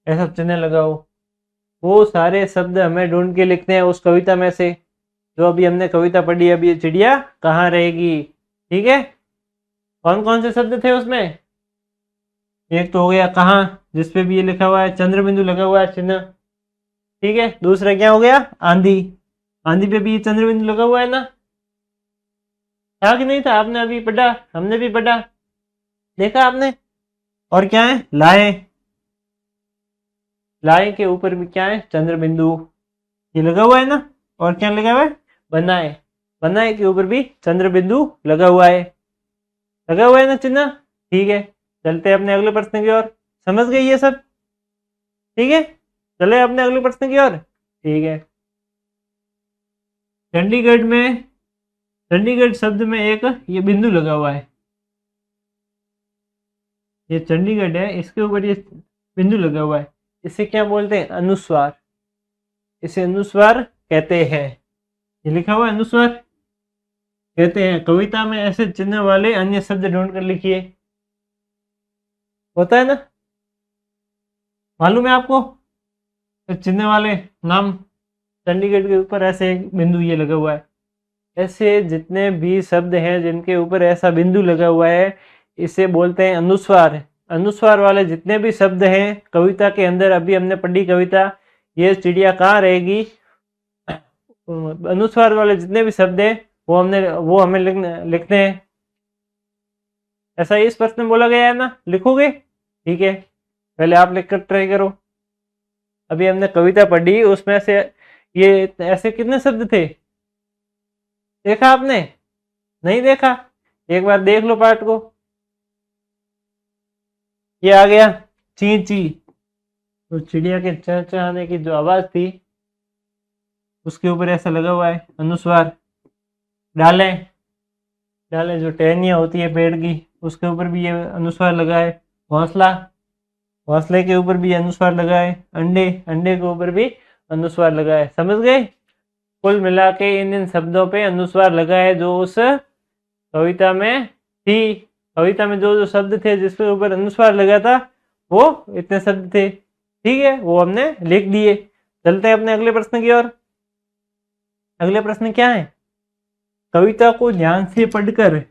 ऐसा चिन्ह लगा हो, वो सारे शब्द हमें ढूंढ के लिखते हैं उस कविता में से, जो अभी हमने कविता पढ़ी। अभी ये चिड़िया कहाँ रहेगी, ठीक है। कौन कौन से शब्द थे उसमें? एक तो हो गया कहाँ, जिसपे भी ये लिखा हुआ है, चंद्र बिंदु लगा हुआ है चिन्ह, ठीक है। दूसरा क्या हो गया? आंधी, आंधी पे भी ये चंद्र बिंदु लगा हुआ है ना, था कि नहीं था? आपने अभी पढ़ा, हमने भी पढ़ा, देखा आपने। और क्या है? लाए, लाए के ऊपर भी क्या है? चंद्र बिंदु, ये लगा हुआ है ना। और क्या लगा हुआ है? बनाए, बनाए के ऊपर भी चंद्र बिंदु लगा हुआ है, लगा हुआ है ना चिन्ह, ठीक है। चलते हैं अपने अगले प्रश्न की ओर। समझ गए ये सब? ठीक है, चले अपने अगले प्रश्न की ओर। ठीक है, चंडीगढ़ में, चंडीगढ़ शब्द में एक ये बिंदु लगा हुआ है, ये चंडीगढ़ है, इसके ऊपर ये बिंदु लगा हुआ है, इसे क्या बोलते हैं? अनुस्वार, इसे अनुस्वार कहते हैं। ये लिखा हुआ है अनुस्वार कहते हैं। कविता में ऐसे चिन्ह वाले अन्य शब्द ढूंढ कर लिखिए। होता है ना, मालूम है आपको? तो चिन्ह वाले नाम, चंडीगढ़ के ऊपर ऐसे एक बिंदु ये लगा हुआ है। ऐसे जितने भी शब्द हैं जिनके ऊपर ऐसा बिंदु लगा हुआ है, इसे बोलते हैं अनुस्वार। अनुस्वार वाले जितने भी शब्द हैं कविता के अंदर, अभी हमने पढ़ी कविता ये चिड़िया कहाँ रहेगी, अनुस्वार वाले जितने भी शब्द हैं वो हमें लिखते हैं। ऐसा इस प्रश्न में बोला गया है ना, लिखोगे? ठीक है, पहले आप लिखकर ट्राई करो। अभी हमने कविता पढ़ी, उसमें से ये ऐसे कितने शब्द थे, देखा आपने? नहीं देखा? एक बार देख लो पाठ को। ये आ गया ची ची, तो चिड़िया के चहचहाने की जो आवाज थी उसके ऊपर ऐसा लगा हुआ है अनुस्वार। डाले, डाले जो टहनियाँ होती है पेड़ की, उसके ऊपर भी ये अनुस्वार लगा है। घोंसला, घोंसले के ऊपर भी अनुस्वार लगा है। अंडे, अंडे के ऊपर भी अनुस्वार लगा है। समझ गए? कुल मिला के इन शब्दों पे अनुस्वार लगा है जो उस कविता में थी। कविता में जो जो शब्द थे जिसके ऊपर अनुस्वार लगा था वो इतने शब्द थे, ठीक है, वो हमने लिख दिए। चलते हैं अपने अगले प्रश्न की ओर। अगले प्रश्न क्या है? कविता को ध्यान से पढ़कर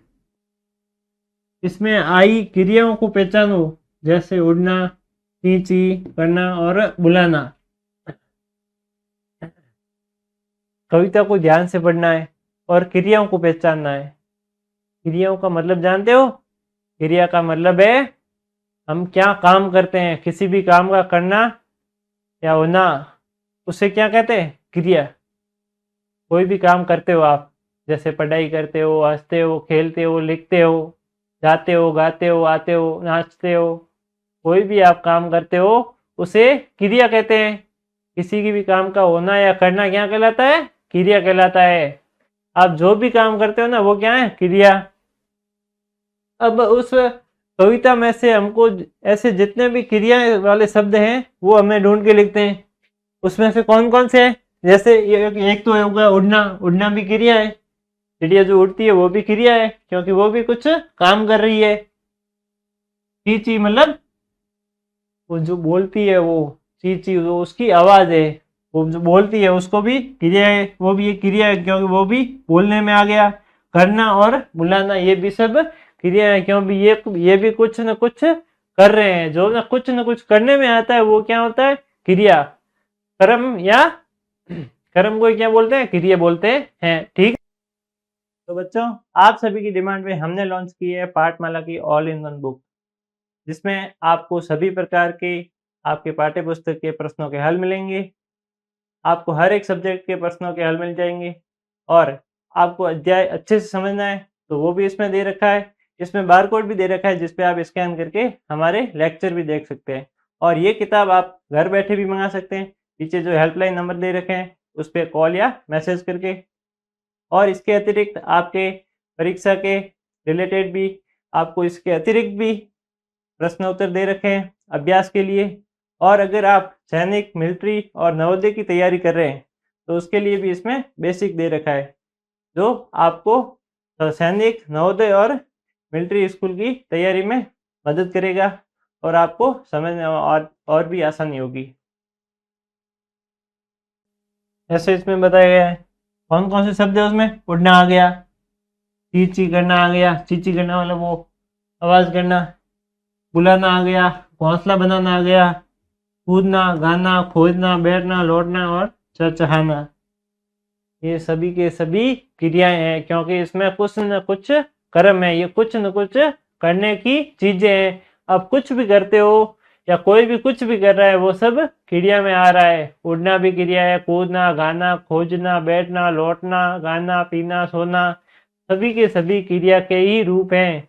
इसमें आई क्रियाओं को पहचानो, जैसे उड़ना, ची ची करना और बुलाना। कविता को ध्यान से पढ़ना है और क्रियाओं को पहचानना है। क्रियाओं का मतलब जानते हो? क्रिया का मतलब है हम क्या काम करते हैं, किसी भी काम का करना या होना, उसे क्या कहते हैं? क्रिया। कोई भी काम करते हो आप, जैसे पढ़ाई करते हो, हंसते हो, खेलते हो, लिखते हो, जाते हो, गाते हो, आते हो, नाचते हो, कोई भी आप काम करते हो उसे क्रिया कहते हैं। किसी की भी काम का होना या करना क्या कहलाता है? क्रिया कहलाता है। आप जो भी काम करते हो ना वो क्या है? क्रिया। अब उस कविता में से हमको ऐसे जितने भी क्रिया वाले शब्द हैं वो हमें ढूंढ के लिखते हैं। उसमें से कौन कौन से हैं? जैसे एक तो होगा उड़ना, उड़ना भी क्रिया है। चिड़िया जो उड़ती है वो भी क्रिया है, क्योंकि वो भी कुछ काम कर रही है। ची ची मतलब वो जो बोलती है, वो ची ची वो उसकी आवाज है, वो जो बोलती है उसको भी क्रिया है, वो भी एक क्रिया है क्योंकि वो भी बोलने में आ गया। करना और बुलाना ये भी सब क्रिया है, क्योंकि ये भी कुछ न कुछ कर रहे हैं। जो ना कुछ करने में आता है वो क्या होता है? क्रिया। कर्म या कर्म को क्या बोलते हैं? क्रिया बोलते हैं, ठीक। तो बच्चों, आप सभी की डिमांड पे हमने लॉन्च की है पाठमाला की ऑल इन वन बुक, जिसमें आपको सभी प्रकार के आपके पाठ्य पुस्तक के प्रश्नों के हल मिलेंगे। आपको हर एक सब्जेक्ट के प्रश्नों के हल मिल जाएंगे, और आपको अध्याय अच्छे से समझना है तो वो भी इसमें दे रखा है। इसमें बारकोड भी दे रखा है जिसपे आप स्कैन करके हमारे लेक्चर भी देख सकते हैं। और ये किताब आप घर बैठे भी मंगा सकते हैं, पीछे जो हेल्पलाइन नंबर दे रखे हैं उस पर कॉल या मैसेज करके। और इसके अतिरिक्त आपके परीक्षा के रिलेटेड भी आपको इसके अतिरिक्त भी प्रश्न उत्तर दे रखे हैं अभ्यास के लिए। और अगर आप सैनिक, मिलिट्री और नवोदय की तैयारी कर रहे हैं तो उसके लिए भी इसमें बेसिक दे रखा है, जो आपको सैनिक, नवोदय और मिलिट्री स्कूल की तैयारी में मदद करेगा। और आपको समझने में और भी आसानी होगी। ऐसे इसमें बताया गया है कौन कौन से शब्द है उसमें। उड़ना आ गया, चींची करना आ गया, चींची करना मतलब वो आवाज करना, बुलाना आ गया, घोंसला बनाना आ गया, कूदना, गाना, खोजना, बैठना, लौटना और चहचहाना। ये सभी के सभी क्रियाएं हैं, क्योंकि इसमें कुछ न कुछ कर्म है, ये कुछ न कुछ करने की चीजें हैं। अब कुछ भी करते हो या कोई भी कुछ भी कर रहा है वो सब क्रिया में आ रहा है। उड़ना भी क्रिया है, कूदना, गाना, खोजना, बैठना, लौटना, गाना, पीना, सोना, सभी के सभी क्रिया के ही रूप हैं।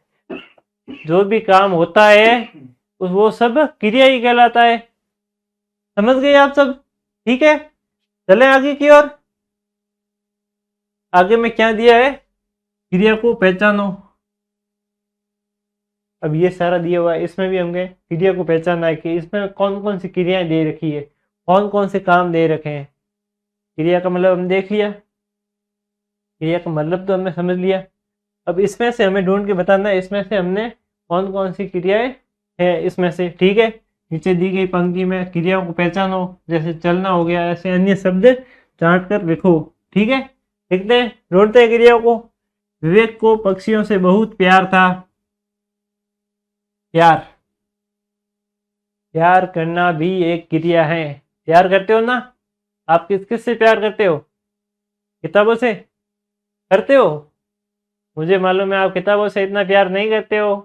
जो भी काम होता है वो सब क्रिया ही कहलाता है। समझ गए आप सब? ठीक है, चलें आगे की ओर। आगे में क्या दिया है, क्रिया को पहचानो। अब ये सारा दिया हुआ है, इसमें भी हमें क्रिया को पहचानना है कि इसमें कौन कौन सी क्रियाएं दे रखी है, कौन कौन से काम दे रखे हैं। क्रिया का मतलब हमने देख लिया, क्रिया का मतलब तो हमने समझ लिया। अब इसमें से हमें ढूंढ के बताना है इसमें से हमने कौन कौन सी क्रियाएं है इसमें से। ठीक है, नीचे दी गई पंक्ति में क्रियाओं को पहचानो, जैसे चलना हो गया, ऐसे अन्य शब्द चाट कर लिखो। ठीक है, लिखते हैं, ढूंढते हैं क्रियाओं को। विवेक को पक्षियों से बहुत प्यार था। प्यार, प्यार करना भी एक क्रिया है। प्यार करते हो ना आप? किस किस से प्यार करते हो? किताबों से करते हो? मुझे मालूम है आप किताबों से इतना प्यार नहीं करते हो,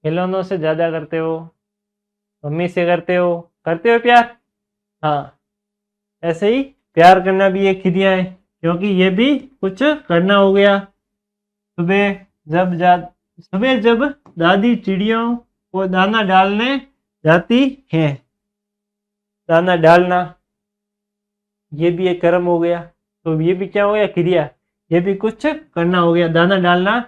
खिलौनों से ज्यादा करते हो, मम्मी से करते हो प्यार। हाँ, ऐसे ही प्यार करना भी एक क्रिया है, क्योंकि ये भी कुछ करना हो गया। सुबह सुबह जब दादी चिड़ियों को दाना डालने जाती है, दाना डालना ये भी एक कर्म हो गया। तो ये भी क्या हो गया, क्रिया, ये भी कुछ करना हो गया। दाना डालना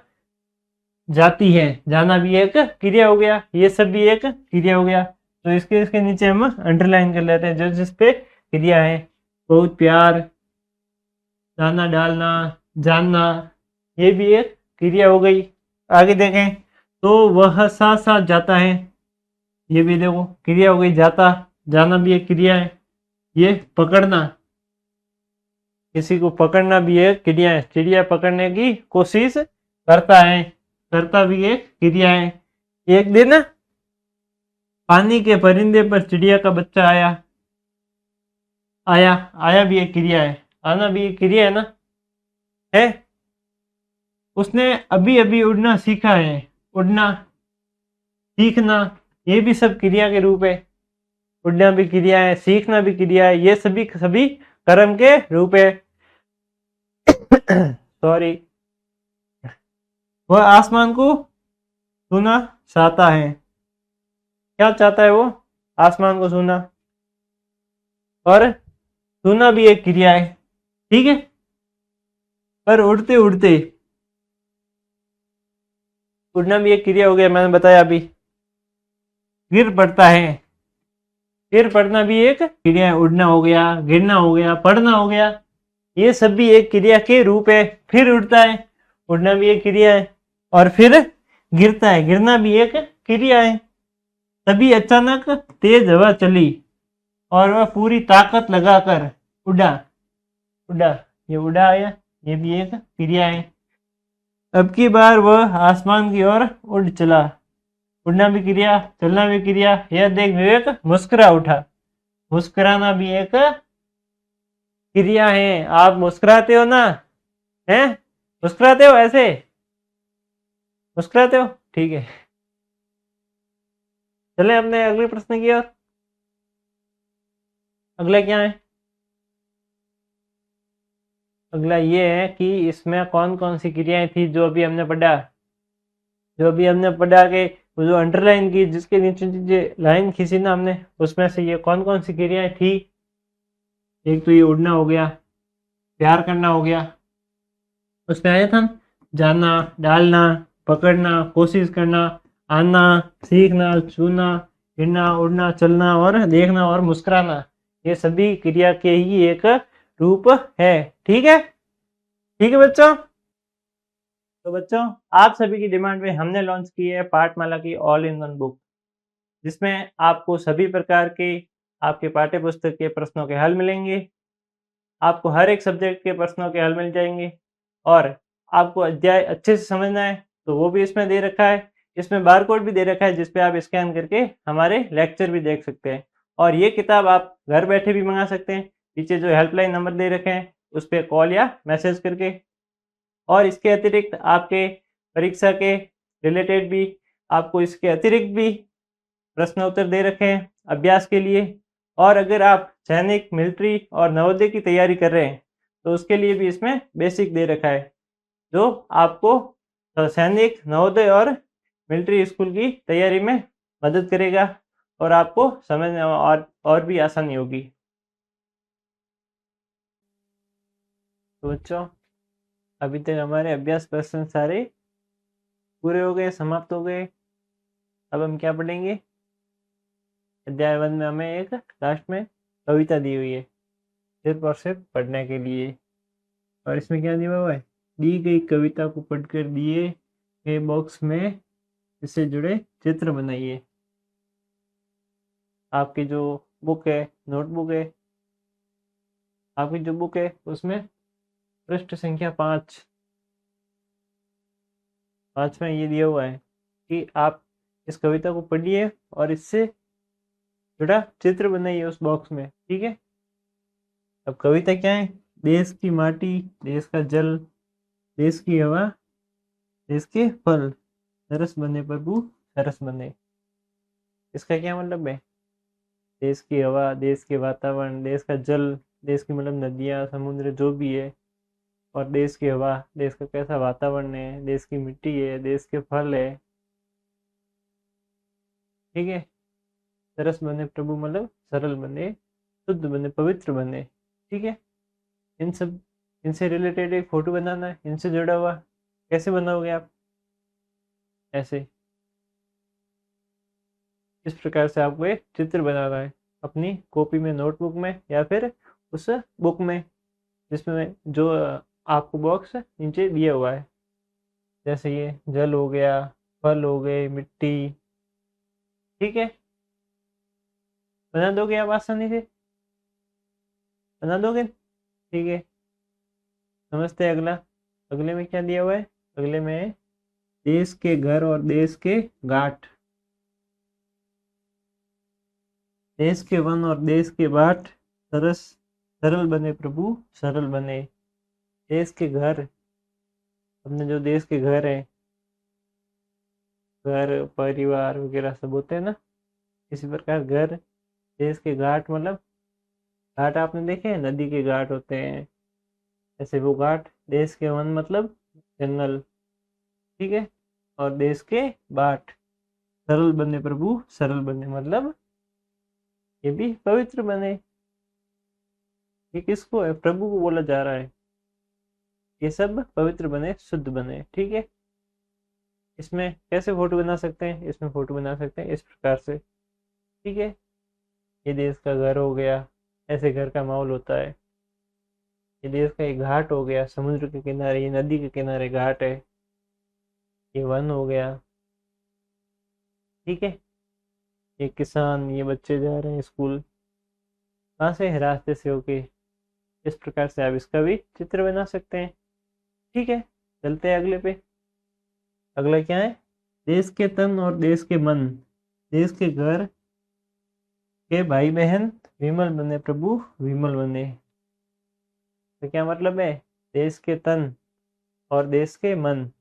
जाती है, जाना भी एक क्रिया हो गया, ये सब भी एक क्रिया हो गया। तो इसके नीचे हम अंडरलाइन कर लेते हैं जो जिस पे क्रिया है। बहुत प्यार, दाना डालना, जानना, ये भी एक क्रिया हो गई। आगे देखें तो वह साथ साथ जाता है, ये भी देखो क्रिया हो गई। जाता, जाना भी एक क्रिया है। ये पकड़ना, किसी को पकड़ना भी एक क्रिया है। चिड़िया पकड़ने की कोशिश करता है, करता भी एक क्रिया है। एक दिन पानी के परिंदे पर चिड़िया का बच्चा आया, आया, आया भी एक क्रिया है। आना भी एक क्रिया है ना, है। उसने अभी अभी उड़ना सीखा है, उड़ना सीखना ये भी सब क्रिया के रूप है। उड़ना भी क्रिया है, सीखना भी क्रिया है, ये सभी सभी कर्म के रूप है। सॉरी। वह आसमान को छूना चाहता है। क्या चाहता है वो? आसमान को छूना, और छूना भी एक क्रिया है। ठीक है, पर उड़ते उड़ते, उड़ना भी एक क्रिया हो गया, मैंने बताया अभी। गिर पड़ता है, गिर पड़ना भी एक क्रिया है। उड़ना हो गया, गिरना हो गया, पड़ना हो गया, ये सब भी एक क्रिया के रूप है। फिर उड़ता है, उड़ना भी एक क्रिया है, और फिर गिरता है, गिरना भी एक क्रिया है। तभी अचानक तेज हवा चली और वह पूरी ताकत लगाकर उड़ा, उड़ा, ये उड़ा आया, ये भी एक क्रिया है। अब की बार वह आसमान की ओर उड़ चला। उड़ना भी क्रिया, चलना भी क्रिया। यह देख विवेक मुस्कुरा उठा। मुस्कुराना भी एक क्रिया है। आप मुस्कुराते हो ना? हैं? मुस्कुराते हो? ऐसे मुस्कुराते हो? ठीक है, चलें अपने अगले प्रश्न की ओर। अगला क्या है? अगला ये है कि इसमें कौन कौन सी क्रियाएं थी जो अभी हमने पढ़ा, के वो जो अंडरलाइन की, जिसके नीचे लाइन खींची ना हमने, उसमें से ये कौन कौन सी क्रियाएं थी। एक तो ये उड़ना हो गया, प्यार करना हो गया, उसमें आया था जाना, डालना, पकड़ना, कोशिश करना, आना, सीखना, छूना, गिरना, उड़ना, चलना और देखना और मुस्कुराना, ये सभी क्रिया के ही एक रूप है। ठीक है, ठीक है बच्चों। तो बच्चों, आप सभी की डिमांड पे हमने लॉन्च की है पाठमाला की ऑल इन वन बुक। जिसमें आपको सभी प्रकार के आपके पाठ्य पुस्तक के प्रश्नों के हल मिलेंगे। आपको हर एक सब्जेक्ट के प्रश्नों के हल मिल जाएँगे और आपको अध्याय अच्छे से समझना है तो वो भी इसमें दे रखा है। इसमें बारकोड भी दे रखा है जिस पे आप स्कैन करके हमारे लेक्चर भी देख सकते हैं और ये किताब आप घर बैठे भी मंगा सकते हैं। पीछे जो हेल्पलाइन नंबर दे रखे हैं उस पे कॉल या मैसेज करके। और इसके अतिरिक्त आपके परीक्षा के रिलेटेड भी आपको इसके अतिरिक्त भी प्रश्न उत्तर दे रखे हैं अभ्यास के लिए। और अगर आप सैनिक, मिलिट्री और नवोदय की तैयारी कर रहे हैं तो उसके लिए भी इसमें बेसिक दे रखा है जो आपको सैनिक, नवोदय और मिलिट्री स्कूल की तैयारी में मदद करेगा और आपको समझने में और भी आसानी होगी। तो बच्चों, अभी तक हमारे अभ्यास प्रश्न सारे पूरे हो गए, समाप्त हो गए। अब हम क्या पढ़ेंगे? अध्याय 1 में हमें एक लास्ट में कविता दी हुई है सिर्फ और सिर्फ पढ़ने के लिए। और इसमें क्या दिया हुआ है? दी गई कविता को पढ़कर दिए गए बॉक्स में इससे जुड़े चित्र बनाइए। आपकी जो बुक है, नोटबुक है, आपकी जो बुक है उसमें पृष्ठ संख्या 5 में ये दिया हुआ है कि आप इस कविता को पढ़िए और इससे जुड़ा चित्र बनाइए उस बॉक्स में। ठीक है। अब कविता क्या है? देश की माटी, देश का जल, देश की हवा, देश के फल, सरस बने प्रभु सरस बने। इसका क्या मतलब है? देश की हवा, देश के वातावरण, देश का जल, देश की मतलब नदियाँ, समुद्र जो भी है, और देश की हवा, देश का कैसा वातावरण है, देश की मिट्टी है, देश के फल है। ठीक है। सरस बने प्रभु मतलब सरल बने, शुद्ध बने, पवित्र बने। ठीक है। इन सब इनसे रिलेटेड एक फोटो बनाना है, इनसे जुड़ा हुआ। कैसे बनाओगे आप? ऐसे, इस प्रकार से आपको एक चित्र बनाना है अपनी कॉपी में, नोटबुक में या फिर उस बुक में जिसमें जो आपको बॉक्स नीचे दिया हुआ है। जैसे ये जल हो गया, फल हो गए, मिट्टी। ठीक है। बना दोगे आप आसानी से? बना दोगे? ठीक है। समझते हैं अगला। अगले में क्या दिया हुआ है? अगले में देश के घर और देश के घाट, देश के वन और देश के बाट, सरल बने प्रभु सरल बने। देश के घर, अपने जो देश के घर है, घर परिवार वगैरह सब होते हैं ना, इसी प्रकार घर। देश के घाट मतलब घाट आपने देखे हैं, नदी के घाट होते हैं, ऐसे वो घाट। देश के वन मतलब जंगल। ठीक है। और देश के बाट, सरल बने प्रभु सरल बने मतलब ये भी पवित्र बने। ये किसको है? प्रभु को बोला जा रहा है। ये सब पवित्र बने, शुद्ध बने। ठीक है। इसमें कैसे फोटो बना सकते हैं? इसमें फोटो बना सकते हैं इस प्रकार से। ठीक है। ये देश का घर हो गया, ऐसे घर का माहौल होता है। ये देश का एक घाट हो गया, समुद्र के किनारे, ये नदी के किनारे घाट है। ये वन हो गया। ठीक है। ये किसान, ये बच्चे जा रहे हैं स्कूल, कहाँ से? रास्ते से होके। इस प्रकार से आप इसका भी चित्र बना सकते हैं। ठीक है। चलते हैं अगले पे। अगला क्या है? देश के तन और देश के मन, देश के घर के भाई बहन, विमल बने प्रभु विमल बने। तो क्या मतलब है? देश के तन और देश के मन,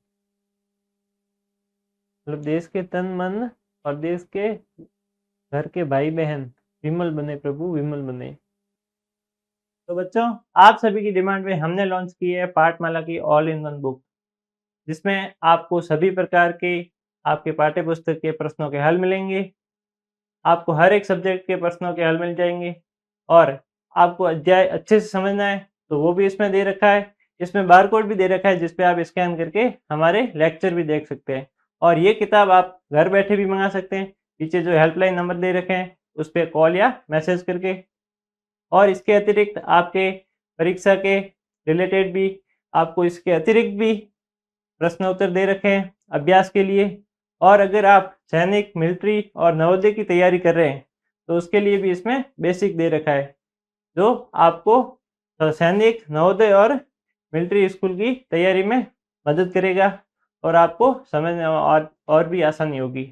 मतलब देश के तन मन और देश के घर के भाई बहन विमल बने प्रभु विमल बने। तो बच्चों, आप सभी की डिमांड में हमने लॉन्च की है पाठमाला की ऑल इन वन बुक, जिसमें आपको सभी प्रकार के आपके पाठ्य पुस्तक के प्रश्नों के हल मिलेंगे। आपको हर एक सब्जेक्ट के प्रश्नों के हल मिल जाएंगे और आपको अध्याय अच्छे से समझना है तो वो भी इसमें दे रखा है। इसमें बारकोड भी दे रखा है जिस पे आप स्कैन करके हमारे लेक्चर भी देख सकते हैं। और ये किताब आप घर बैठे भी मंगा सकते हैं। पीछे जो हेल्पलाइन नंबर दे रखे हैं उस पर कॉल या मैसेज करके। और इसके अतिरिक्त आपके परीक्षा के रिलेटेड भी आपको इसके अतिरिक्त भी प्रश्न उत्तर दे रखे हैं अभ्यास के लिए। और अगर आप सैनिक, मिलिट्री और नवोदय की तैयारी कर रहे हैं तो उसके लिए भी इसमें बेसिक दे रखा है, जो आपको सैनिक, नवोदय और मिलिट्री स्कूल की तैयारी में मदद करेगा और आपको समझने और भी आसानी होगी।